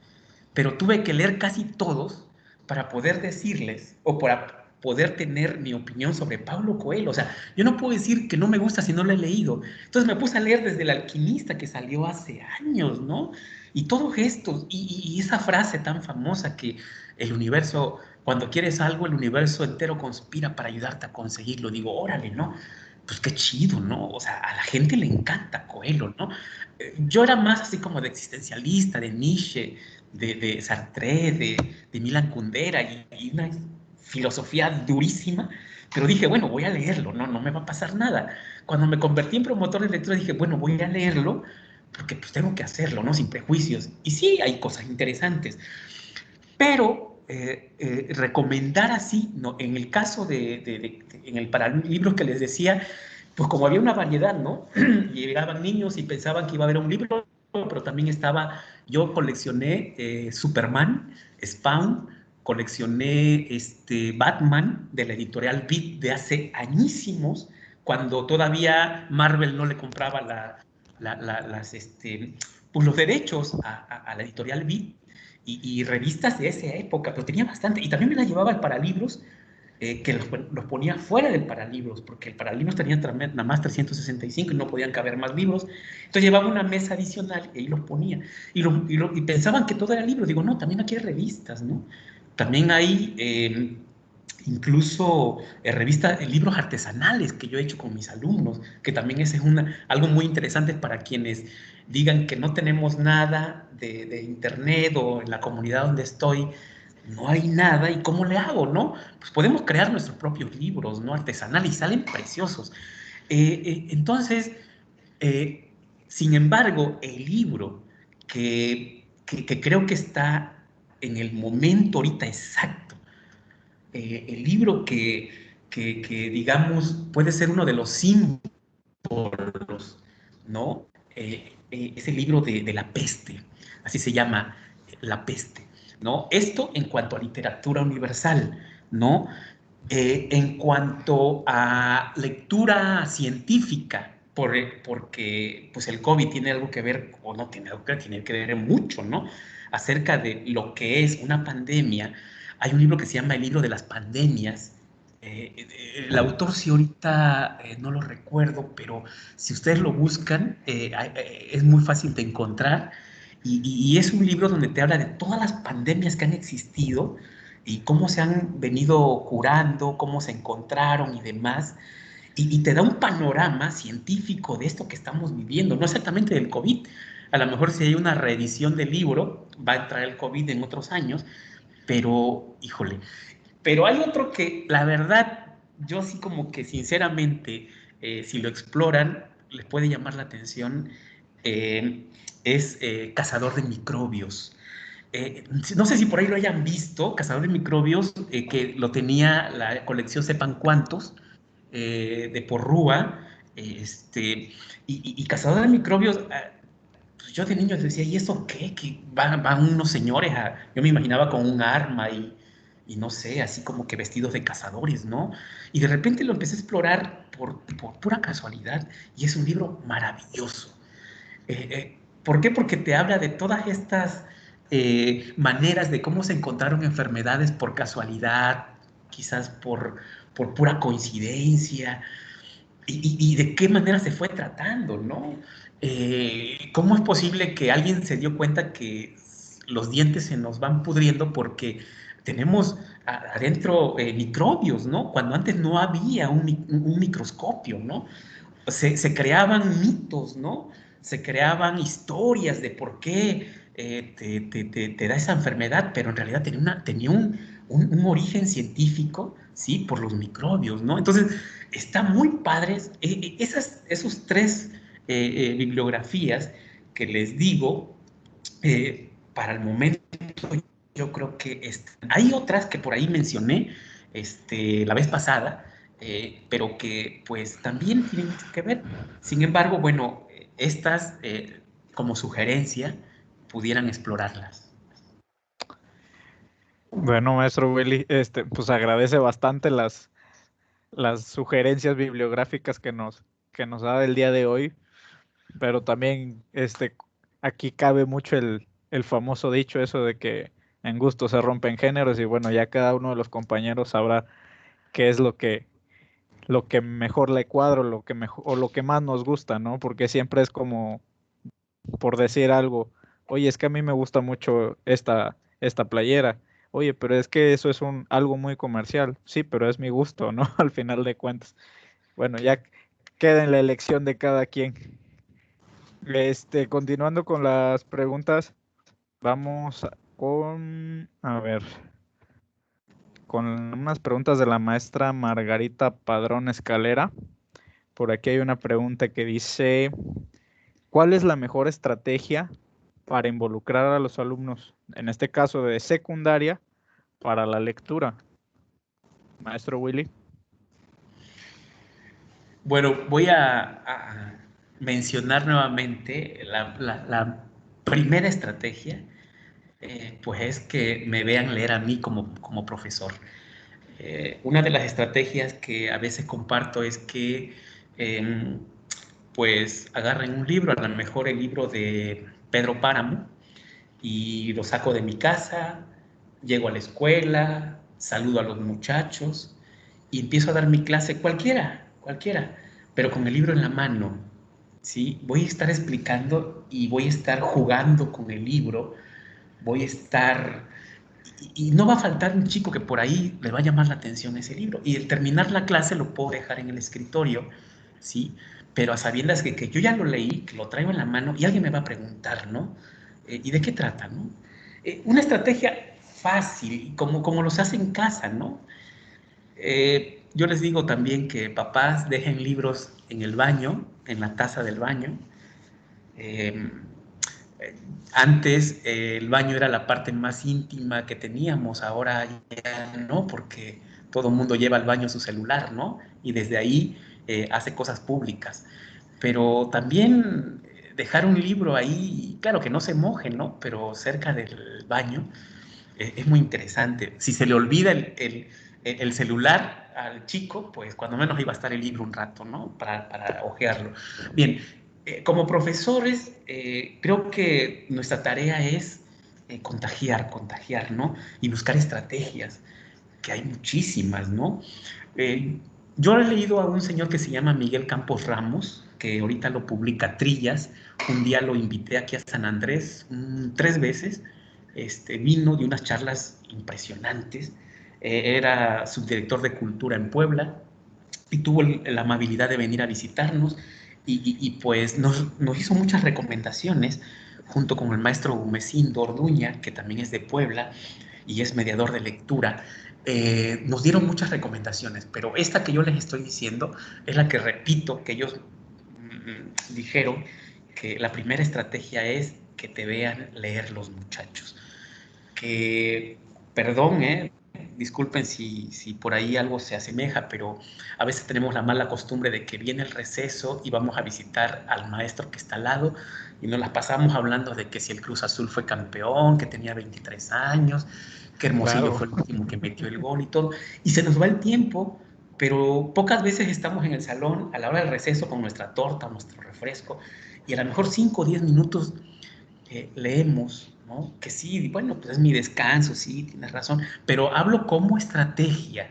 pero tuve que leer casi todos para poder decirles o para poder tener mi opinión sobre Paulo Coelho. O sea, yo no puedo decir que no me gusta si no lo he leído. Entonces me puse a leer desde El Alquimista, que salió hace años, ¿no? Y todos estos, y esa frase tan famosa que el universo, cuando quieres algo, el universo entero conspira para ayudarte a conseguirlo. Digo, órale, ¿no? Pues qué chido, ¿no? O sea, a la gente le encanta Coelho, ¿no? Yo era más así como de existencialista, de Nietzsche, de Sartre, de Milan Kundera y una filosofía durísima, pero dije, bueno, voy a leerlo, no me va a pasar nada. Cuando me convertí en promotor de lectura dije, bueno, voy a leerlo porque pues tengo que hacerlo, ¿no? Sin prejuicios. Y sí, hay cosas interesantes, pero recomendar así, ¿no? En el caso en el para libros que les decía, pues como había una variedad, ¿no? Llegaban niños y pensaban que iba a haber un libro, pero también estaba, yo coleccioné Superman, Spawn, coleccioné Batman de la editorial Beat de hace añísimos, cuando todavía Marvel no le compraba pues los derechos a la editorial Beat y revistas de esa época, pero tenía bastante, y también me la llevaba al Paralibros, que los ponía fuera del Paralibros, porque el Paralibros tenía nada más 365 y no podían caber más libros. Entonces llevaba una mesa adicional y ahí los ponía. Y pensaban que todo era libro. Digo, no, también aquí hay revistas, ¿no? También hay incluso revistas, libros artesanales que yo he hecho con mis alumnos, que también ese es algo muy interesante para quienes digan que no tenemos nada de internet o en la comunidad donde estoy, no hay nada, ¿y cómo le hago, no? Pues podemos crear nuestros propios libros, ¿no? Artesanales, y salen preciosos. Entonces, eh, sin embargo, el libro que creo que está en el momento ahorita exacto, el libro digamos, puede ser uno de los símbolos, ¿no? Es el libro de La Peste, así se llama, La Peste, ¿no? Esto en cuanto a literatura universal, ¿no? En cuanto a lectura científica, porque pues el COVID tiene algo que ver, o no tiene algo que ver, tiene que ver mucho, ¿no? Acerca de lo que es una pandemia. Hay un libro que se llama El libro de las pandemias. El autor, si ahorita no lo recuerdo, pero si ustedes lo buscan, es muy fácil de encontrar. Y es un libro donde te habla de todas las pandemias que han existido y cómo se han venido curando, cómo se encontraron y demás. Y te da un panorama científico de esto que estamos viviendo, no exactamente del COVID. A lo mejor si hay una reedición del libro, va a entrar el COVID en otros años, pero, híjole. Pero hay otro que, la verdad, yo sí como que sinceramente, si lo exploran, les puede llamar la atención, es Cazador de Microbios. No sé si por ahí lo hayan visto, Cazador de Microbios, que lo tenía la colección Sepan Cuántos, de Porrúa, y Cazador de Microbios, pues yo de niño decía, ¿y eso qué? Que van unos señores, yo me imaginaba con un arma y no sé, así como que vestidos de cazadores, ¿no? Y de repente lo empecé a explorar por pura casualidad y es un libro maravilloso. ¿Por qué? Porque te habla de todas estas maneras de cómo se encontraron enfermedades por casualidad, quizás por pura coincidencia, y de qué manera se fue tratando, ¿no? ¿Cómo es posible que alguien se dio cuenta que los dientes se nos van pudriendo porque tenemos adentro microbios, ¿no? Cuando antes no había un microscopio, ¿no? Se creaban mitos, ¿no? Se creaban historias de por qué te da esa enfermedad, pero en realidad tenía un origen científico, ¿sí? Por los microbios, ¿no? Entonces, está muy padres. Esos tres bibliografías que les digo, para el momento yo creo que hay otras que por ahí mencioné la vez pasada, pero que pues también tienen mucho que ver. Sin embargo, bueno, estas como sugerencia pudieran explorarlas. Bueno, maestro Willy, pues agradece bastante las sugerencias bibliográficas que nos da el día de hoy, pero también aquí cabe mucho el famoso dicho eso de que en gusto se rompen géneros y bueno, ya cada uno de los compañeros sabrá qué es lo que mejor le cuadra, o lo que más nos gusta, ¿no? Porque siempre es como por decir algo, oye, es que a mí me gusta mucho esta playera. Oye, pero es que eso es algo muy comercial. Sí, pero es mi gusto, ¿no? Al final de cuentas. Bueno, ya queda en la elección de cada quien. Continuando con las preguntas, vamos a ver, con unas preguntas de la maestra Margarita Padrón Escalera. Por aquí hay una pregunta que dice, ¿cuál es la mejor estrategia para involucrar a los alumnos, en este caso de secundaria, para la lectura? Maestro Willy. Bueno, voy a mencionar nuevamente la primera estrategia, pues es que me vean leer a mí como profesor. Una de las estrategias que a veces comparto es que pues agarren un libro, a lo mejor el libro de Pedro Páramo, y lo saco de mi casa, llego a la escuela, saludo a los muchachos y empiezo a dar mi clase cualquiera, pero con el libro en la mano, ¿sí? Voy a estar explicando y voy a estar jugando con el libro, voy a estar... Y no va a faltar un chico que por ahí le va a llamar la atención ese libro. Y al terminar la clase lo puedo dejar en el escritorio, ¿sí? Pero a sabiendas que yo ya lo leí, que lo traigo en la mano y alguien me va a preguntar, ¿no? ¿Y de qué trata, no? Una estrategia fácil, como los hace en casa, ¿no? Yo les digo también que papás dejen libros en el baño, en la taza del baño. Eh, Antes el baño era la parte más íntima que teníamos, ahora ya no, porque todo el mundo lleva al baño su celular, ¿no? Y desde ahí hace cosas públicas. Pero también dejar un libro ahí, claro que no se moje, ¿no? Pero cerca del baño es muy interesante. Si se le olvida el celular al chico, pues cuando menos iba a estar el libro un rato, ¿no? Para hojearlo. Bien, como profesores, creo que nuestra tarea es contagiar, ¿no? Y buscar estrategias, que hay muchísimas, ¿no? Yo he leído a un señor que se llama Miguel Campos Ramos, que ahorita lo publica Trillas. Un día lo invité aquí a San Andrés 3 veces. Vino de unas charlas impresionantes. Era subdirector de Cultura en Puebla y tuvo la amabilidad de venir a visitarnos y pues nos hizo muchas recomendaciones junto con el maestro Gumecindo Orduña, que también es de Puebla y es mediador de lectura. Nos dieron muchas recomendaciones, pero esta que yo les estoy diciendo es la que repito, que ellos dijeron que la primera estrategia es que te vean leer los muchachos. Que, perdón, disculpen si por ahí algo se asemeja, pero a veces tenemos la mala costumbre de que viene el receso y vamos a visitar al maestro que está al lado y nos las pasamos hablando de que si el Cruz Azul fue campeón, que tenía 23 años, que Hermosillo Claro. fue el último que metió el gol y todo, y se nos va el tiempo, pero pocas veces estamos en el salón a la hora del receso con nuestra torta, nuestro refresco, y a lo mejor 5 o 10 minutos leemos, ¿no? Que sí, bueno, pues es mi descanso, sí, tienes razón, pero hablo como estrategia,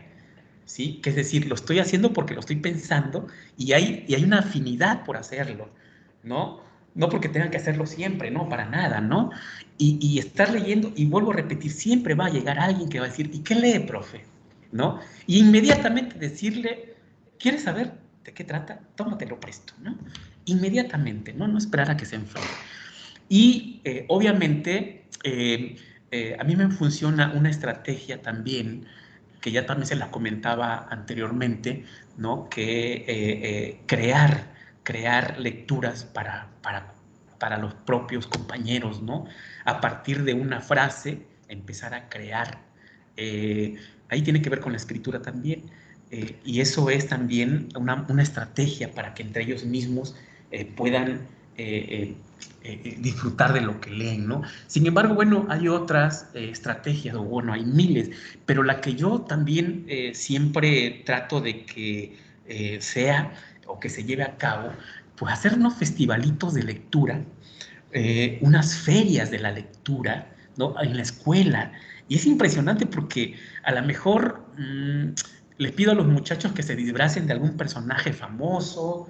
¿sí? Que es decir, lo estoy haciendo porque lo estoy pensando y hay una afinidad por hacerlo, ¿no? No porque tengan que hacerlo siempre, no, para nada, ¿no? Y estar leyendo, y vuelvo a repetir, siempre va a llegar alguien que va a decir, ¿y qué lee, profe? ¿No? Y inmediatamente decirle, ¿quieres saber de qué trata? Tómatelo presto, ¿no? Inmediatamente, ¿no? No esperar a que se enfrente. Y obviamente a mí me funciona una estrategia también, que ya también se la comentaba anteriormente, ¿no? Que crear lecturas para los propios compañeros, ¿no? A partir de una frase, empezar a crear. Ahí tiene que ver con la escritura también. y eso es también una estrategia para que entre ellos mismos puedan disfrutar de lo que leen, ¿no? Sin embargo, bueno, hay otras estrategias, o bueno, hay miles, pero la que yo también siempre trato de que sea o que se lleve a cabo, pues hacer unos festivalitos de lectura, unas ferias de la lectura, ¿no? En la escuela. Y es impresionante porque a lo mejor les pido a los muchachos que se disfracen de algún personaje famoso,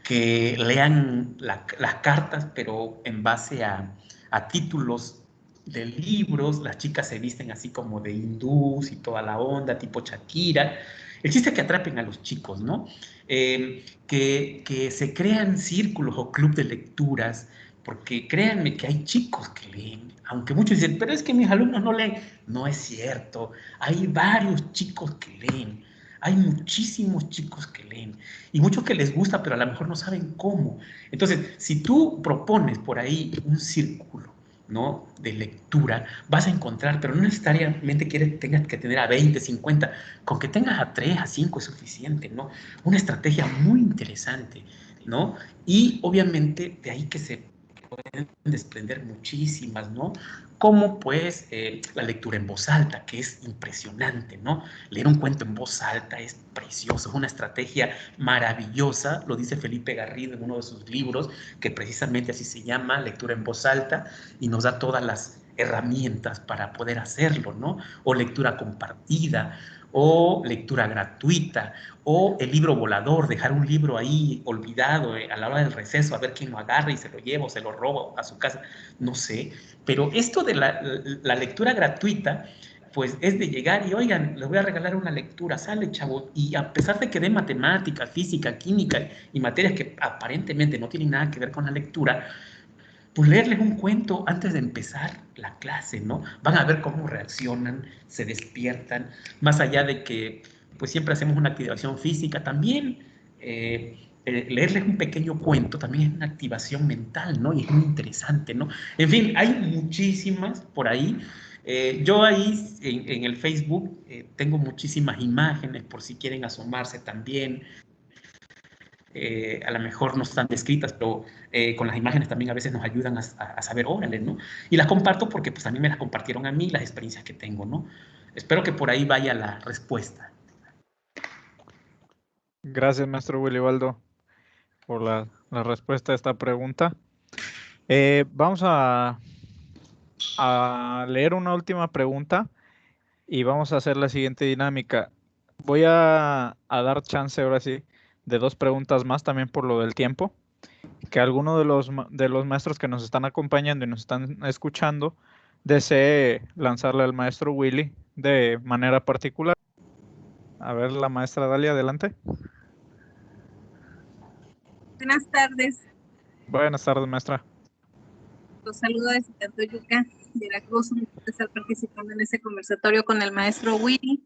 que lean las cartas, pero en base a títulos de libros. Las chicas se visten así como de hindús y toda la onda, tipo Shakira. El chiste es que atrapen a los chicos, ¿no? Que se crean círculos o club de lecturas, porque créanme que hay chicos que leen, aunque muchos dicen, pero es que mis alumnos no leen. No es cierto, hay varios chicos que leen, hay muchísimos chicos que leen y muchos que les gusta, pero a lo mejor no saben cómo. Entonces, si tú propones por ahí un círculo, ¿no?, de lectura, vas a encontrar, pero no necesariamente tengas que tener a 20, 50, con que tengas a 3, a 5 es suficiente, ¿no? Una estrategia muy interesante, ¿no? Y obviamente de ahí que se pueden desprender muchísimas, ¿no? Como pues la lectura en voz alta, que es impresionante, ¿no? Leer un cuento en voz alta es precioso, es una estrategia maravillosa, lo dice Felipe Garrido en uno de sus libros, que precisamente así se llama, lectura en voz alta, y nos da todas las herramientas para poder hacerlo, ¿no? O lectura compartida, o lectura gratuita, o el libro volador, dejar un libro ahí olvidado a la hora del receso, a ver quién lo agarra y se lo lleva o se lo roba a su casa, no sé. Pero esto de la lectura gratuita, pues es de llegar y, oigan, les voy a regalar una lectura, sale, chavo, y a pesar de que dé matemática, física, química y materias que aparentemente no tienen nada que ver con la lectura, pues leerles un cuento antes de empezar la clase, ¿no? Van a ver cómo reaccionan, se despiertan, más allá de que pues siempre hacemos una activación física, también leerles un pequeño cuento también es una activación mental, ¿no? Y es muy interesante, ¿no? En fin, hay muchísimas por ahí. Yo ahí en el Facebook tengo muchísimas imágenes por si quieren asomarse también. A lo mejor no están descritas, pero con las imágenes también a veces nos ayudan a saber, órale, ¿no? Y las comparto porque pues a mí me las compartieron a mí, las experiencias que tengo, ¿no? Espero que por ahí vaya la respuesta. Gracias, maestro Willy Baldo, por la respuesta a esta pregunta. Vamos a leer una última pregunta y vamos a hacer la siguiente dinámica. Voy a dar chance ahora sí de 2 preguntas más, también por lo del tiempo, que alguno de los maestros que nos están acompañando y nos están escuchando desee lanzarle al maestro Willy de manera particular. A ver, la maestra Dalia, adelante. Buenas tardes. Buenas tardes, maestra. Los saludo desde Tantoyuca, Veracruz. Un gusto estar participando en este conversatorio con el maestro Willy.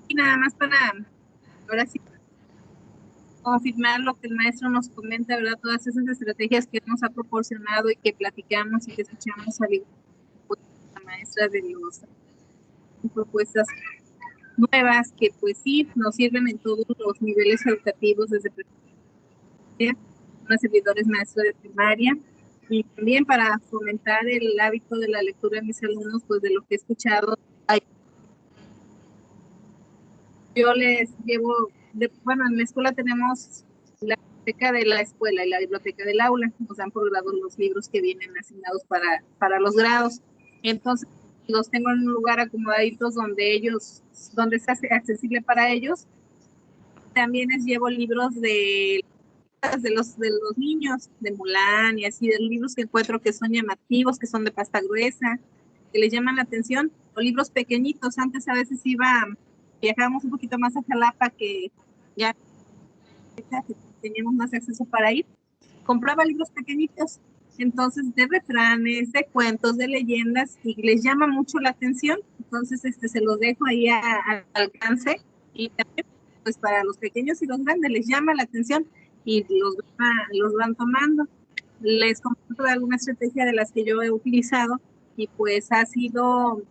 Y nada más para, ahora sí, confirmar lo que el maestro nos comenta, ¿verdad? Todas esas estrategias que nos ha proporcionado y que platicamos y que escuchamos a la maestra de las propuestas nuevas que pues sí nos sirven en todos los niveles educativos, desde primaria, unos servidores maestros de primaria, y también para fomentar el hábito de la lectura en mis alumnos, pues de lo que he escuchado, yo les llevo, bueno, en la escuela tenemos la biblioteca de la escuela y la biblioteca del aula, nos dan por grado los libros que vienen asignados para los grados, entonces los tengo en un lugar acomodaditos donde se hace accesible para ellos. También les llevo libros de los niños, de Mulan y así, de libros que encuentro que son llamativos, que son de pasta gruesa, que les llaman la atención, o libros pequeñitos. Antes a veces viajábamos un poquito más a Jalapa, que ya teníamos más acceso para ir, compraba libros pequeñitos, entonces de refranes, de cuentos, de leyendas, y les llama mucho la atención, entonces se los dejo ahí al alcance, y también pues para los pequeños y los grandes les llama la atención y los van tomando. Les comento alguna estrategia de las que yo he utilizado y pues ha sido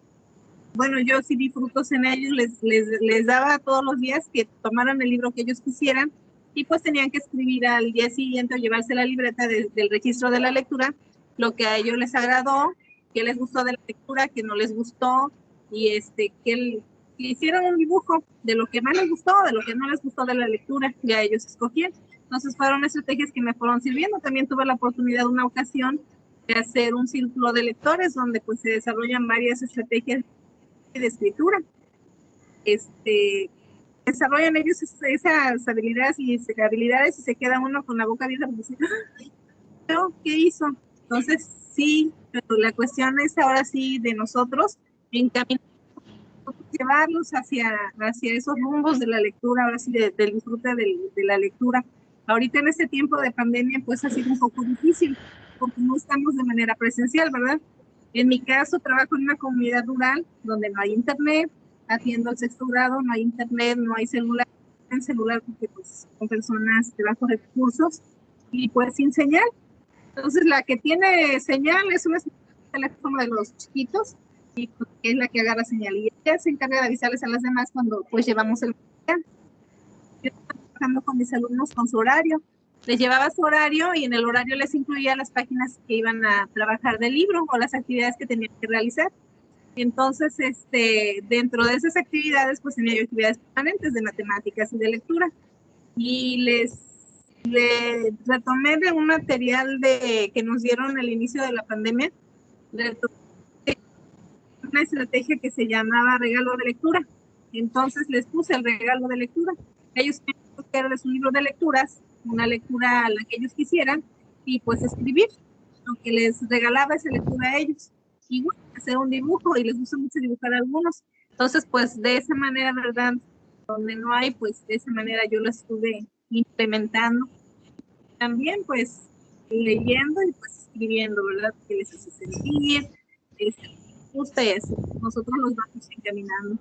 bueno, yo sí vi frutos en ellos, les daba todos los días que tomaran el libro que ellos quisieran y pues tenían que escribir al día siguiente o llevarse la libreta del registro de la lectura, lo que a ellos les agradó, qué les gustó de la lectura, qué no les gustó y que hicieron un dibujo de lo que más les gustó, de lo que no les gustó de la lectura, y a ellos escogían. Entonces fueron estrategias que me fueron sirviendo. También tuve la oportunidad una ocasión de hacer un círculo de lectores donde pues se desarrollan varias estrategias de escritura. Desarrollan ellos esas habilidades y se queda uno con la boca abierta porque dice, ¿pero qué hizo? Entonces sí, pero la cuestión es ahora sí de nosotros encaminar, llevarlos hacia esos rumbos de la lectura, ahora sí del disfrute de la lectura. Ahorita en este tiempo de pandemia pues ha sido un poco difícil porque no estamos de manera presencial, ¿verdad? En mi caso trabajo en una comunidad rural donde no hay internet, atiendo el 6º grado, no hay internet, no hay celular, porque pues son personas de bajos recursos y pues sin señal. Entonces la que tiene señal es un teléfono de los chiquitos y pues, es la que agarra señal y ella se encarga de avisarles a las demás cuando pues llevamos el material. Yo estoy trabajando con mis alumnos con su horario. Les llevaba su horario y en el horario les incluía las páginas que iban a trabajar del libro o las actividades que tenían que realizar. Entonces, dentro de esas actividades, pues tenía yo actividades permanentes de matemáticas y de lectura. Y les retomé de un material que nos dieron al inicio de la pandemia, una estrategia que se llamaba regalo de lectura. Entonces les puse el regalo de lectura. Ellos tenían que buscar de su libro de lecturas, una lectura a la que ellos quisieran, y pues escribir lo que les regalaba esa lectura a ellos. Y bueno, hacer un dibujo, y les gusta mucho dibujar a algunos. Entonces, pues de esa manera, ¿verdad? Donde no hay, pues de esa manera yo lo estuve implementando. También, pues, leyendo y pues escribiendo, ¿verdad? Que les hace sentir, gusta y así. Nosotros los vamos encaminando.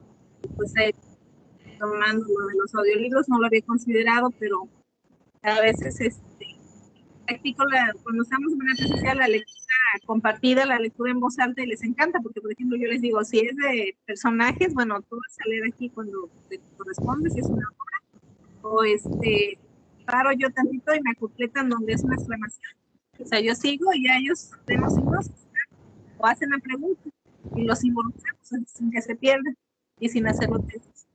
Pues tomando lo de los audiolibros, no lo había considerado, pero a veces practico cuando estamos en una presencial la lectura compartida, la lectura en voz alta y les encanta, porque por ejemplo yo les digo, si es de personajes, bueno, tú vas a leer aquí cuando te corresponde, si es una obra, o paro yo tantito y me completan donde es una exclamación. O sea, yo sigo y a ellos tenemos signos o hacen la pregunta y los involucramos sin que se pierda y sin hacerlo tesis.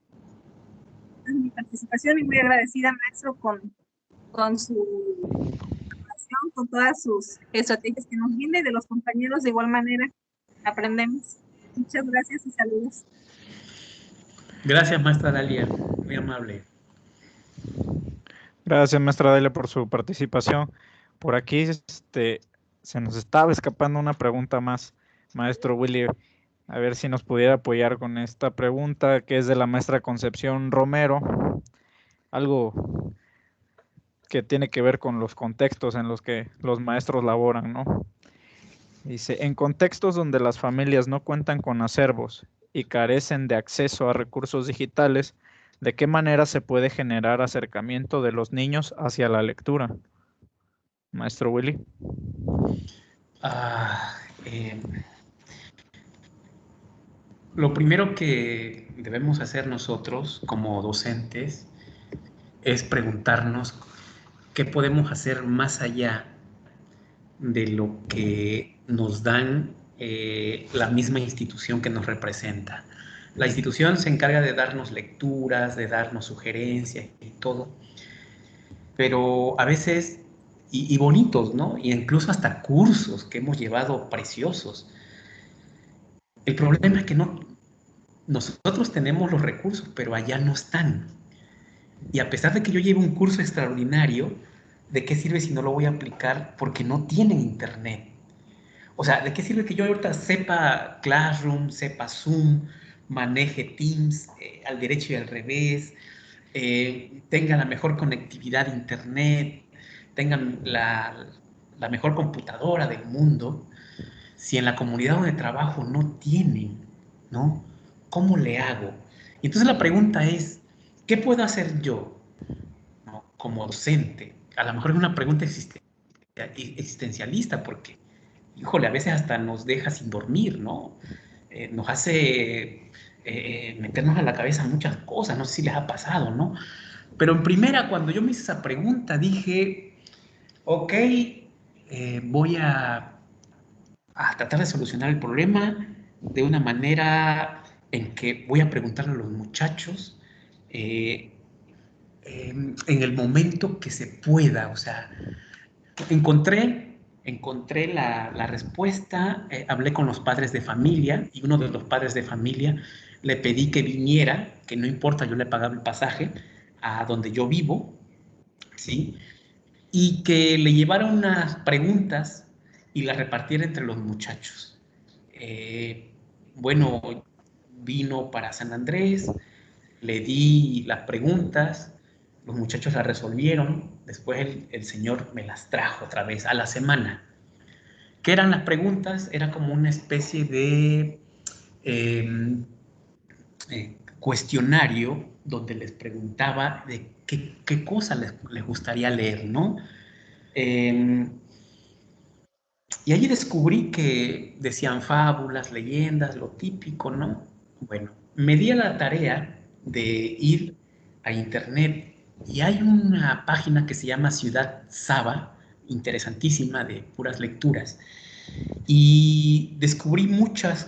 Es mi participación y muy agradecida, maestro, con su con todas sus estrategias que nos brinda y de los compañeros de igual manera aprendemos. Muchas gracias y saludos. Gracias, maestra Dalia, muy amable. Gracias, maestra Dalia, por su participación. Por aquí se nos estaba escapando una pregunta más, maestro Willy. A ver si nos pudiera apoyar con esta pregunta, que es de la maestra Concepción Romero. Algo que tiene que ver con los contextos en los que los maestros laboran, ¿no? Dice, en contextos donde las familias no cuentan con acervos y carecen de acceso a recursos digitales, ¿de qué manera se puede generar acercamiento de los niños hacia la lectura? Maestro Willy. Lo primero que debemos hacer nosotros como docentes es preguntarnos qué podemos hacer más allá de lo que nos dan la misma institución que nos representa. La institución se encarga de darnos lecturas, de darnos sugerencias y todo, pero a veces, y bonitos, ¿no? Y incluso hasta cursos que hemos llevado preciosos. El problema es que nosotros tenemos los recursos, pero allá no están. Y a pesar de que yo lleve un curso extraordinario, ¿de qué sirve si no lo voy a aplicar porque no tienen internet? O sea, ¿de qué sirve que yo ahorita sepa Classroom, sepa Zoom, maneje Teams al derecho y al revés, tenga la mejor conectividad de internet, tengan la mejor computadora del mundo, si en la comunidad donde trabajo no tienen, ¿no? ¿Cómo le hago? Y entonces la pregunta es, ¿qué puedo hacer yo, ¿no? Como docente? A lo mejor es una pregunta existencialista porque, híjole, a veces hasta nos deja sin dormir, ¿no? nos hace meternos a la cabeza muchas cosas, no sé si les ha pasado, ¿no? Pero en primera, cuando yo me hice esa pregunta, dije, ok, voy a tratar de solucionar el problema de una manera en que voy a preguntarle a los muchachos en el momento que se pueda. O sea, encontré la respuesta, hablé con los padres de familia y uno de los padres de familia le pedí que viniera, que no importa, yo le pagaba el pasaje a donde yo vivo, ¿sí? Y que le llevara unas preguntas y las repartiera entre los muchachos. Bueno, vino para San Andrés, le di las preguntas, los muchachos las resolvieron, después el señor me las trajo otra vez a la semana. ¿Qué eran las preguntas? Era como una especie de cuestionario donde les preguntaba de qué cosa les gustaría leer, ¿no? Y allí descubrí que decían fábulas, leyendas, lo típico, ¿no? Bueno, me di a la tarea de ir a internet y hay una página que se llama Ciudad Saba, interesantísima, de puras lecturas. Y descubrí muchos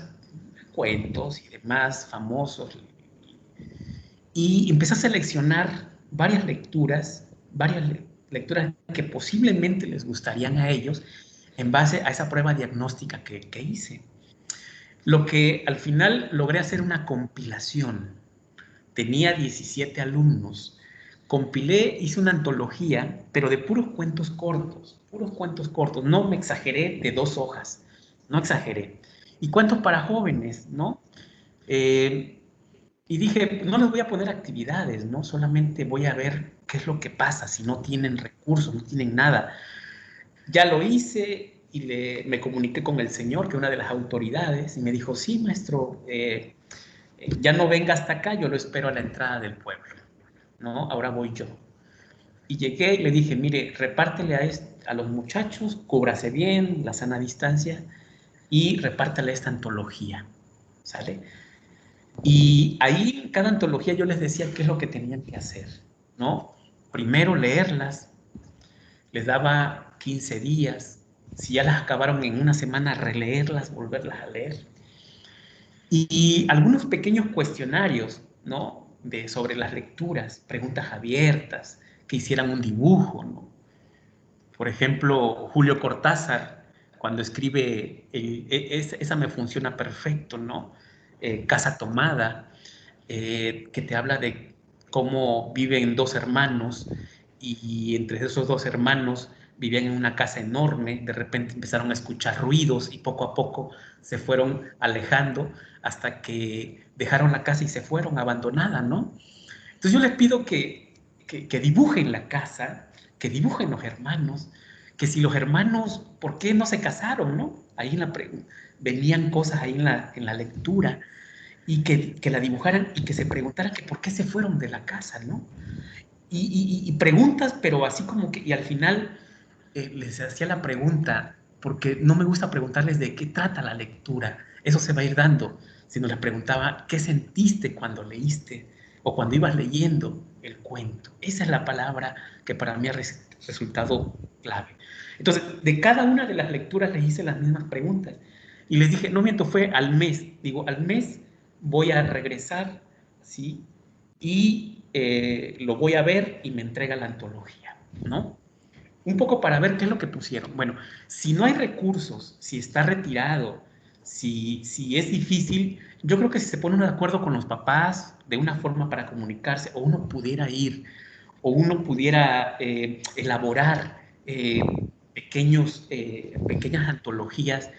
cuentos y demás famosos. Y empecé a seleccionar varias lecturas que posiblemente les gustarían a ellos en base a esa prueba diagnóstica que hice. Lo que al final logré hacer una compilación. Tenía 17 alumnos. Compilé, hice una antología, pero de puros cuentos cortos. No me exageré, de 2 hojas. No exageré. Y cuentos para jóvenes, ¿no? Y dije, no les voy a poner actividades, ¿no? Solamente voy a ver qué es lo que pasa si no tienen recursos, no tienen nada. Ya lo hice y me comuniqué con el señor, que es una de las autoridades, y me dijo, sí, maestro, ya no venga hasta acá, yo lo espero a la entrada del pueblo, ¿no? Ahora voy yo. Y llegué y le dije, mire, repártele a los muchachos, cúbrase bien, la sana distancia, y repártale esta antología, ¿sale? Y ahí, en cada antología, yo les decía qué es lo que tenían que hacer, ¿no? Primero leerlas, les daba 15 días, si ya las acabaron en una semana, releerlas, volverlas a leer. Y algunos pequeños cuestionarios, ¿no? Sobre las lecturas, preguntas abiertas, que hicieran un dibujo, ¿no? Por ejemplo, Julio Cortázar, cuando escribe, esa me funciona perfecto, ¿no? Casa Tomada, que te habla de cómo viven 2 hermanos y entre esos 2 hermanos vivían en una casa enorme, de repente empezaron a escuchar ruidos y poco a poco se fueron alejando hasta que dejaron la casa y se fueron abandonada, ¿no? Entonces yo les pido que dibujen la casa, que dibujen los hermanos, que si los hermanos, ¿por qué no se casaron, no? Ahí venían cosas ahí en la lectura, y que la dibujaran y que se preguntaran que por qué se fueron de la casa, ¿no? Y preguntas, pero así como que, y al final les hacía la pregunta, porque no me gusta preguntarles de qué trata la lectura, eso se va a ir dando, sino les preguntaba qué sentiste cuando leíste o cuando ibas leyendo el cuento. Esa es la palabra que para mí ha resultado clave. Entonces, de cada una de las lecturas les hice las mismas preguntas y les dije, no miento, fue al mes, digo, al mes voy a regresar, ¿sí? Y lo voy a ver y me entrega la antología, ¿no? Un poco para ver qué es lo que pusieron. Bueno, si no hay recursos, si está retirado, si es difícil, yo creo que si se pone uno de acuerdo con los papás de una forma para comunicarse, o uno pudiera ir, o uno pudiera elaborar pequeñas antologías,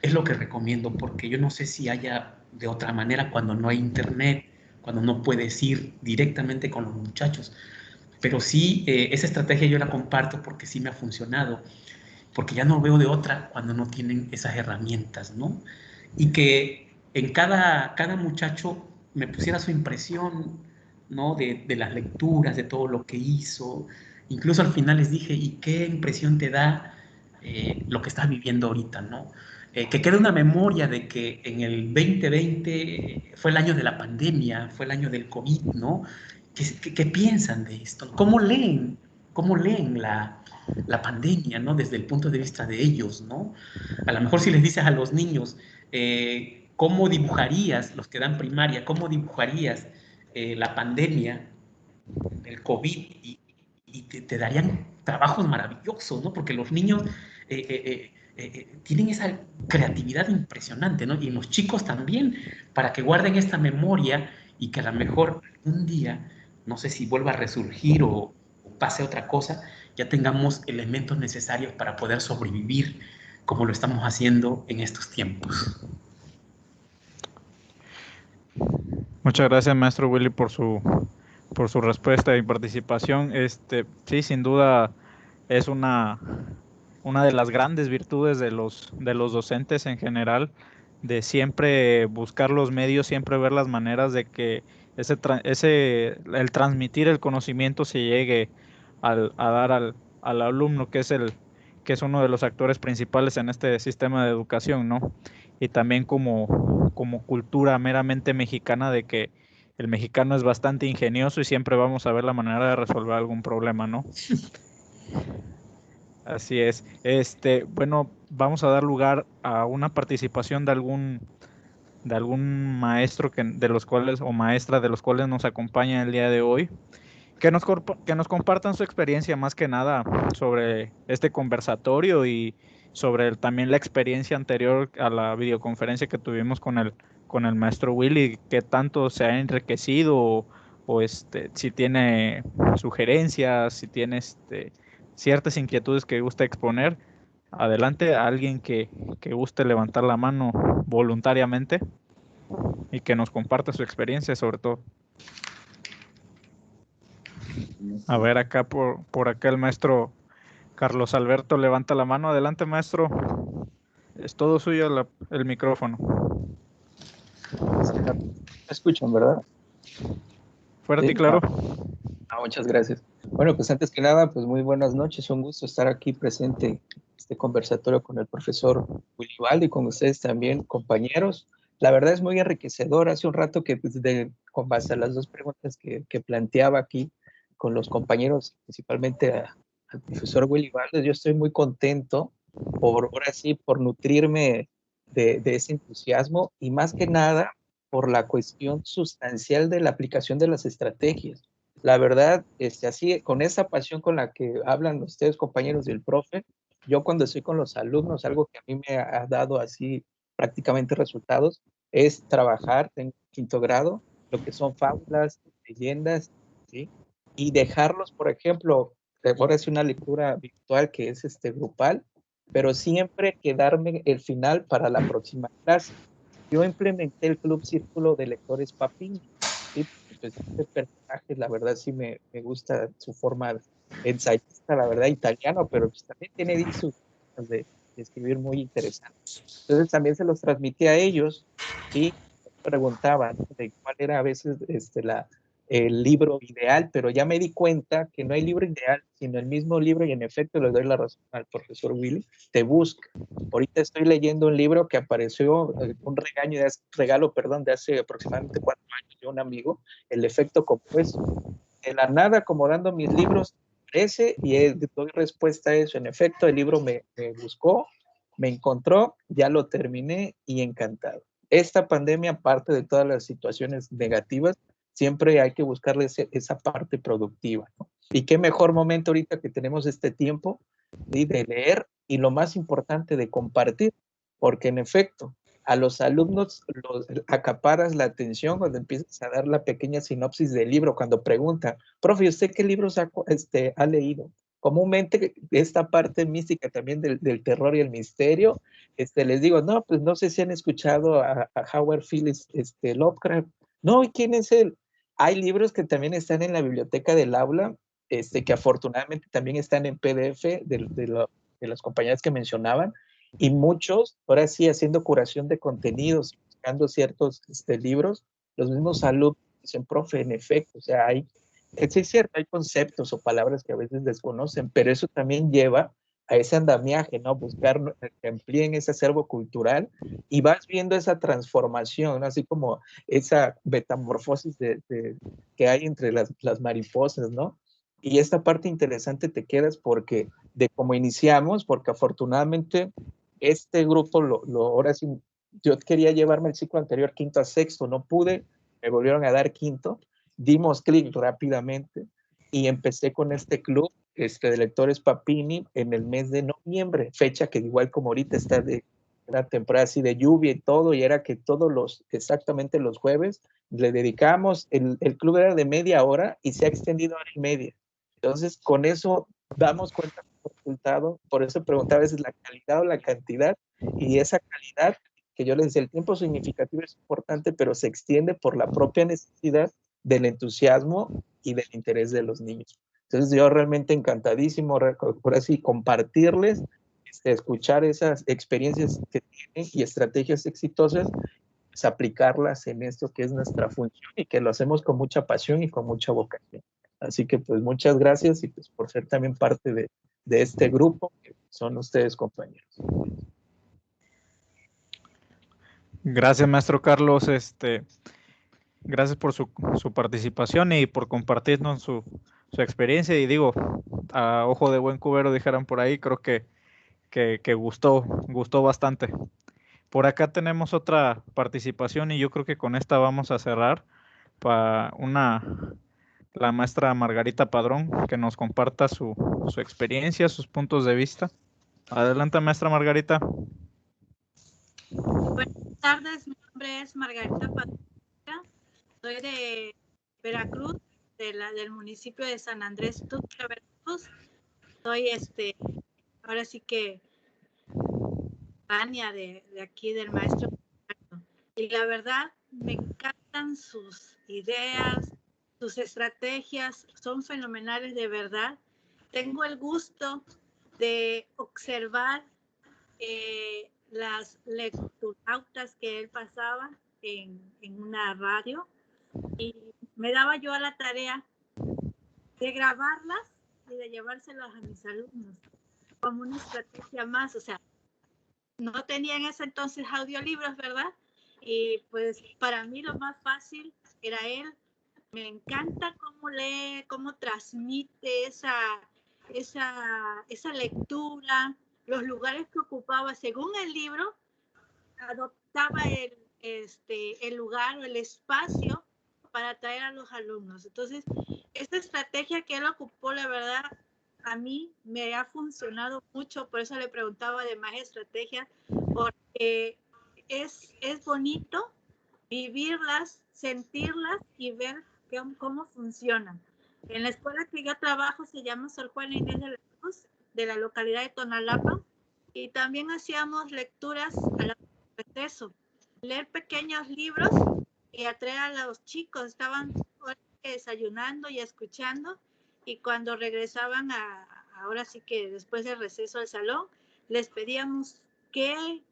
es lo que recomiendo, porque yo no sé si haya de otra manera cuando no hay internet, cuando no puedes ir directamente con los muchachos. Pero sí, esa estrategia yo la comparto porque sí me ha funcionado, porque ya no veo de otra cuando no tienen esas herramientas, ¿no? Y que en cada muchacho me pusiera su impresión, ¿no? De las lecturas, de todo lo que hizo. Incluso al final les dije, ¿y qué impresión te da lo que estás viviendo ahorita, ¿no? que quede una memoria de que en el 2020 fue el año de la pandemia, fue el año del COVID, ¿no? ¿Qué piensan de esto? ¿Cómo leen la pandemia, ¿no? Desde el punto de vista de ellos, ¿no? A lo mejor si les dices a los niños, ¿cómo dibujarías, los que dan primaria, cómo dibujarías la pandemia, el COVID, y te darían trabajos maravillosos, ¿no? Porque los niños tienen esa creatividad impresionante, ¿no? Y los chicos también, para que guarden esta memoria y que a lo mejor un día, no sé si vuelva a resurgir o pase otra cosa, ya tengamos elementos necesarios para poder sobrevivir como lo estamos haciendo en estos tiempos. Muchas gracias, maestro Willy, por su respuesta y participación. Sí, sin duda es una de las grandes virtudes de los docentes en general, de siempre buscar los medios, siempre ver las maneras de que el transmitir el conocimiento se llegue a dar al alumno, que es uno de los actores principales en este sistema de educación, ¿no? Y también como cultura meramente mexicana, de que el mexicano es bastante ingenioso y siempre vamos a ver la manera de resolver algún problema, ¿no? Así es. Bueno, vamos a dar lugar a una participación de algún maestro de los cuales, o maestra de los cuales nos acompaña el día de hoy, que nos compartan su experiencia más que nada sobre este conversatorio y sobre también la experiencia anterior a la videoconferencia que tuvimos con el maestro Willy, qué tanto se ha enriquecido o si tiene sugerencias, si tiene ciertas inquietudes que gusta exponer. Adelante, a alguien que guste levantar la mano voluntariamente y que nos comparta su experiencia sobre todo. A ver, acá por acá el maestro Carlos Alberto levanta la mano. Adelante, maestro. Es todo suyo el micrófono. Me escuchan, ¿verdad? Fuerte y claro. Muchas gracias. Bueno, pues antes que nada, pues muy buenas noches. Un gusto estar aquí presente en este conversatorio con el profesor Willy Baldo y con ustedes también, compañeros. La verdad es muy enriquecedor. Hace un rato que, pues, con base a las dos preguntas que planteaba aquí con los compañeros, principalmente al profesor Willy Baldo, yo estoy muy contento ahora sí, por nutrirme de ese entusiasmo y más que nada por la cuestión sustancial de la aplicación de las estrategias. La verdad, así, con esa pasión con la que hablan ustedes, compañeros del profe, yo cuando estoy con los alumnos, algo que a mí me ha dado así prácticamente resultados, es trabajar en quinto grado, lo que son fábulas, leyendas, ¿sí? Y dejarlos, por ejemplo, ahora es una lectura virtual que es grupal, pero siempre quedarme el final para la próxima clase. Yo implementé el Club Círculo de Lectores Papini, ¿sí? Pues este personaje, la verdad, sí me gusta su forma ensayista, la verdad, italiano, pero pues también tiene sus formas de escribir muy interesantes. Entonces también se los transmití a ellos y preguntaban, ¿no?, de cuál era a veces el libro ideal, pero ya me di cuenta que no hay libro ideal, sino el mismo libro, y en efecto le doy la razón al profesor Willy, te busca. Ahorita estoy leyendo un libro que apareció, un regalo de hace aproximadamente 4 años de un amigo, El efecto compuesto. De la nada, acomodando mis libros, y doy respuesta a eso. En efecto, el libro me buscó, me encontró, ya lo terminé y encantado. Esta pandemia, aparte de todas las situaciones negativas, siempre hay que buscarle esa parte productiva, ¿no? Y qué mejor momento ahorita que tenemos este tiempo, ¿sí?, de leer y lo más importante, de compartir, porque en efecto, a los alumnos los acaparas la atención cuando empiezas a dar la pequeña sinopsis del libro, cuando preguntan, profe, ¿usted qué libros ha leído? Comúnmente esta parte mística también del terror y el misterio, les digo, no, pues no sé si han escuchado a Howard Phillips Lovecraft. No, ¿y quién es él? Hay libros que también están en la biblioteca del aula, que afortunadamente también están en PDF de las compañías que mencionaban, y muchos, ahora sí, haciendo curación de contenidos, buscando ciertos libros, los mismos alumnos dicen, profe, en efecto, o sea, sí es cierto, hay conceptos o palabras que a veces desconocen, pero eso también lleva ese andamiaje, ¿no? Buscar que amplíen ese acervo cultural y vas viendo esa transformación, ¿no? Así como esa metamorfosis que hay entre las mariposas, ¿no? Y esta parte interesante te quedas porque de cómo iniciamos, porque afortunadamente este grupo, ahora sí, yo quería llevarme el ciclo anterior quinto a sexto, no pude, me volvieron a dar quinto, dimos clic rápidamente y empecé con este club de lectores Papini en el mes de noviembre, fecha que igual como ahorita está de una temporada así de lluvia y todo, y era que exactamente los jueves, le dedicamos, el club era de media hora y se ha extendido hora y media. Entonces, con eso damos cuenta del resultado, por eso preguntaba a veces la calidad o la cantidad, y esa calidad, que yo les decía, el tiempo significativo es importante, pero se extiende por la propia necesidad del entusiasmo y del interés de los niños. Entonces yo realmente encantadísimo por así compartirles, escuchar esas experiencias que tienen y estrategias exitosas, pues aplicarlas en esto que es nuestra función y que lo hacemos con mucha pasión y con mucha vocación. Así que pues muchas gracias y pues por ser también parte de este grupo que son ustedes, compañeros. Gracias, maestro Carlos. Gracias por su participación y por compartirnos su experiencia. Y digo, a ojo de buen cubero, dijeran por ahí, creo que gustó bastante. Por acá tenemos otra participación y yo creo que con esta vamos a cerrar para la maestra Margarita Padrón, que nos comparta su experiencia, sus puntos de vista. Adelante, maestra Margarita. Buenas tardes, mi nombre es Margarita Padrón, soy de Veracruz, del municipio de San Andrés Tuxtla, Veracruz. Soy ahora sí que Ania de aquí del maestro. Y la verdad, me encantan sus ideas, sus estrategias, son fenomenales de verdad. Tengo el gusto de observar las lecturautas que él pasaba en una radio y me daba yo a la tarea de grabarlas y de llevárselas a mis alumnos como una estrategia más. O sea, no tenía en ese entonces audiolibros, ¿verdad? Y pues para mí lo más fácil era él. Me encanta cómo lee, cómo transmite esa lectura, los lugares que ocupaba según el libro, adoptaba el lugar o el espacio para atraer a los alumnos. Entonces, esta estrategia que él ocupó, la verdad, a mí me ha funcionado mucho, por eso le preguntaba de más estrategias, porque es bonito vivirlas, sentirlas y ver cómo funcionan. En la escuela que yo trabajo se llama Sor Juana Inés de la Cruz, de la localidad de Tonalapa, y también hacíamos lecturas a la receso, leer pequeños libros y atraer a los chicos. Estaban desayunando y escuchando, y cuando regresaban ahora sí que después del receso al salón, les pedíamos qué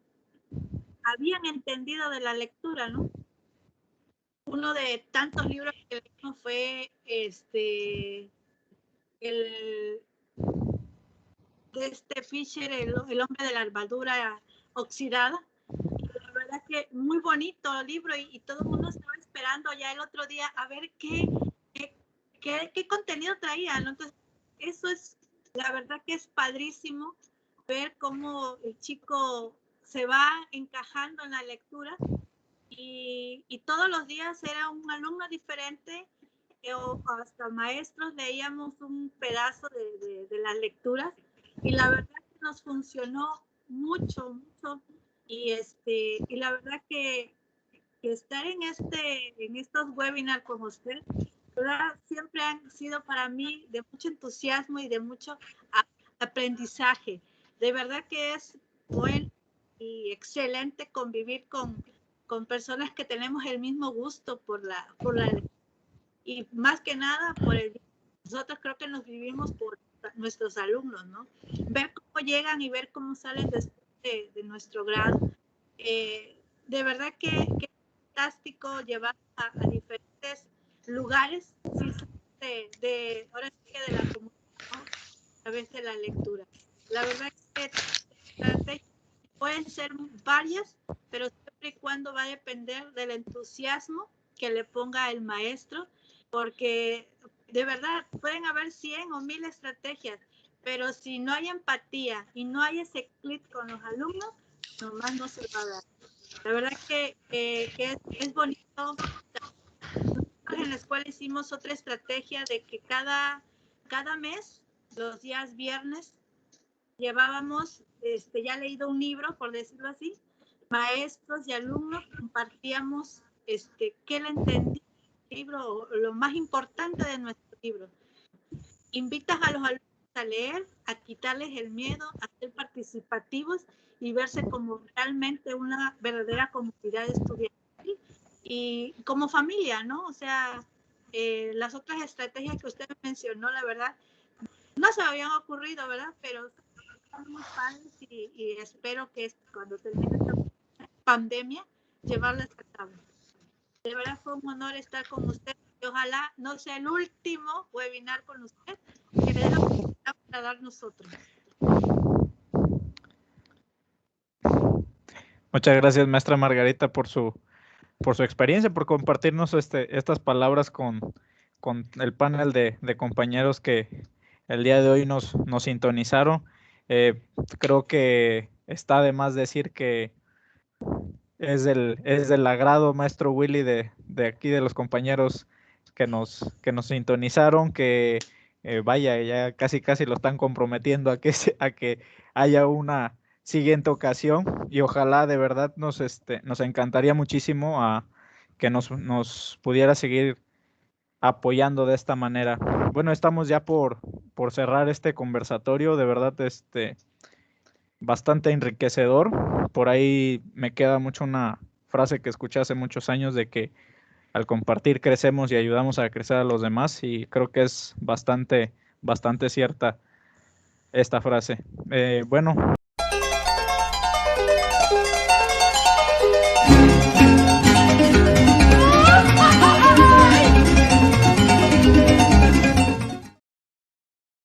habían entendido de la lectura, ¿no? Uno de tantos libros que leímos fue de Fisher, el hombre de la armadura oxidada. Y la verdad que muy bonito el libro y todo el mundo estaba esperando ya el otro día a ver qué contenido traía, ¿no? Entonces, eso es, la verdad que es padrísimo ver cómo el chico se va encajando en la lectura y todos los días era un alumno diferente o hasta maestros leíamos un pedazo de las lecturas y la verdad que nos funcionó mucho y la verdad que estar en estos webinars con usted, ¿verdad? Siempre han sido para mí de mucho entusiasmo y de mucho aprendizaje. De verdad que es bueno y excelente convivir con personas que tenemos el mismo gusto por la lectura. Y más que nada, nosotros creo que nos vivimos por nuestros alumnos, ¿no? Ver cómo llegan y ver cómo salen después de nuestro grado. De verdad que es fantástico llevar a diferentes lugares, sí, ahora sí que de la comunidad, ¿no? A través de la lectura. La verdad es que estrategias pueden ser varias, pero siempre y cuando va a depender del entusiasmo que le ponga el maestro, porque de verdad pueden haber 100 o 1000 estrategias, pero si no hay empatía y no hay ese clic con los alumnos, nomás no se va a dar. La verdad que es bonito. En la escuela hicimos otra estrategia de que cada mes, los días viernes, llevábamos, ya leído un libro, por decirlo así, maestros y alumnos compartíamos qué le entendí el libro, lo más importante de nuestro libro. Invitas a los alumnos a leer, a quitarles el miedo, a ser participativos y verse como realmente una verdadera comunidad estudiantil y como familia, ¿no? O sea, las otras estrategias que usted mencionó, la verdad, no se me habían ocurrido, ¿verdad? Pero son muy padres y espero que cuando termine esta pandemia, llevarlas a cabo. De verdad fue un honor estar con usted y ojalá no sea el último webinar con usted, que le dé la oportunidad para dar nosotros. Muchas gracias, maestra Margarita, por su experiencia, por compartirnos estas palabras con el panel de compañeros que el día de hoy nos sintonizaron. Creo que está de más decir que es del agrado, maestro Willy, de aquí, de los compañeros que nos sintonizaron, que vaya, ya casi lo están comprometiendo a que haya una siguiente ocasión, y ojalá de verdad nos encantaría muchísimo a que nos pudiera seguir apoyando de esta manera. Bueno, estamos ya por cerrar este conversatorio, de verdad, bastante enriquecedor. Por ahí me queda mucho una frase que escuché hace muchos años de que al compartir crecemos y ayudamos a crecer a los demás, y creo que es bastante cierta esta frase. Bueno.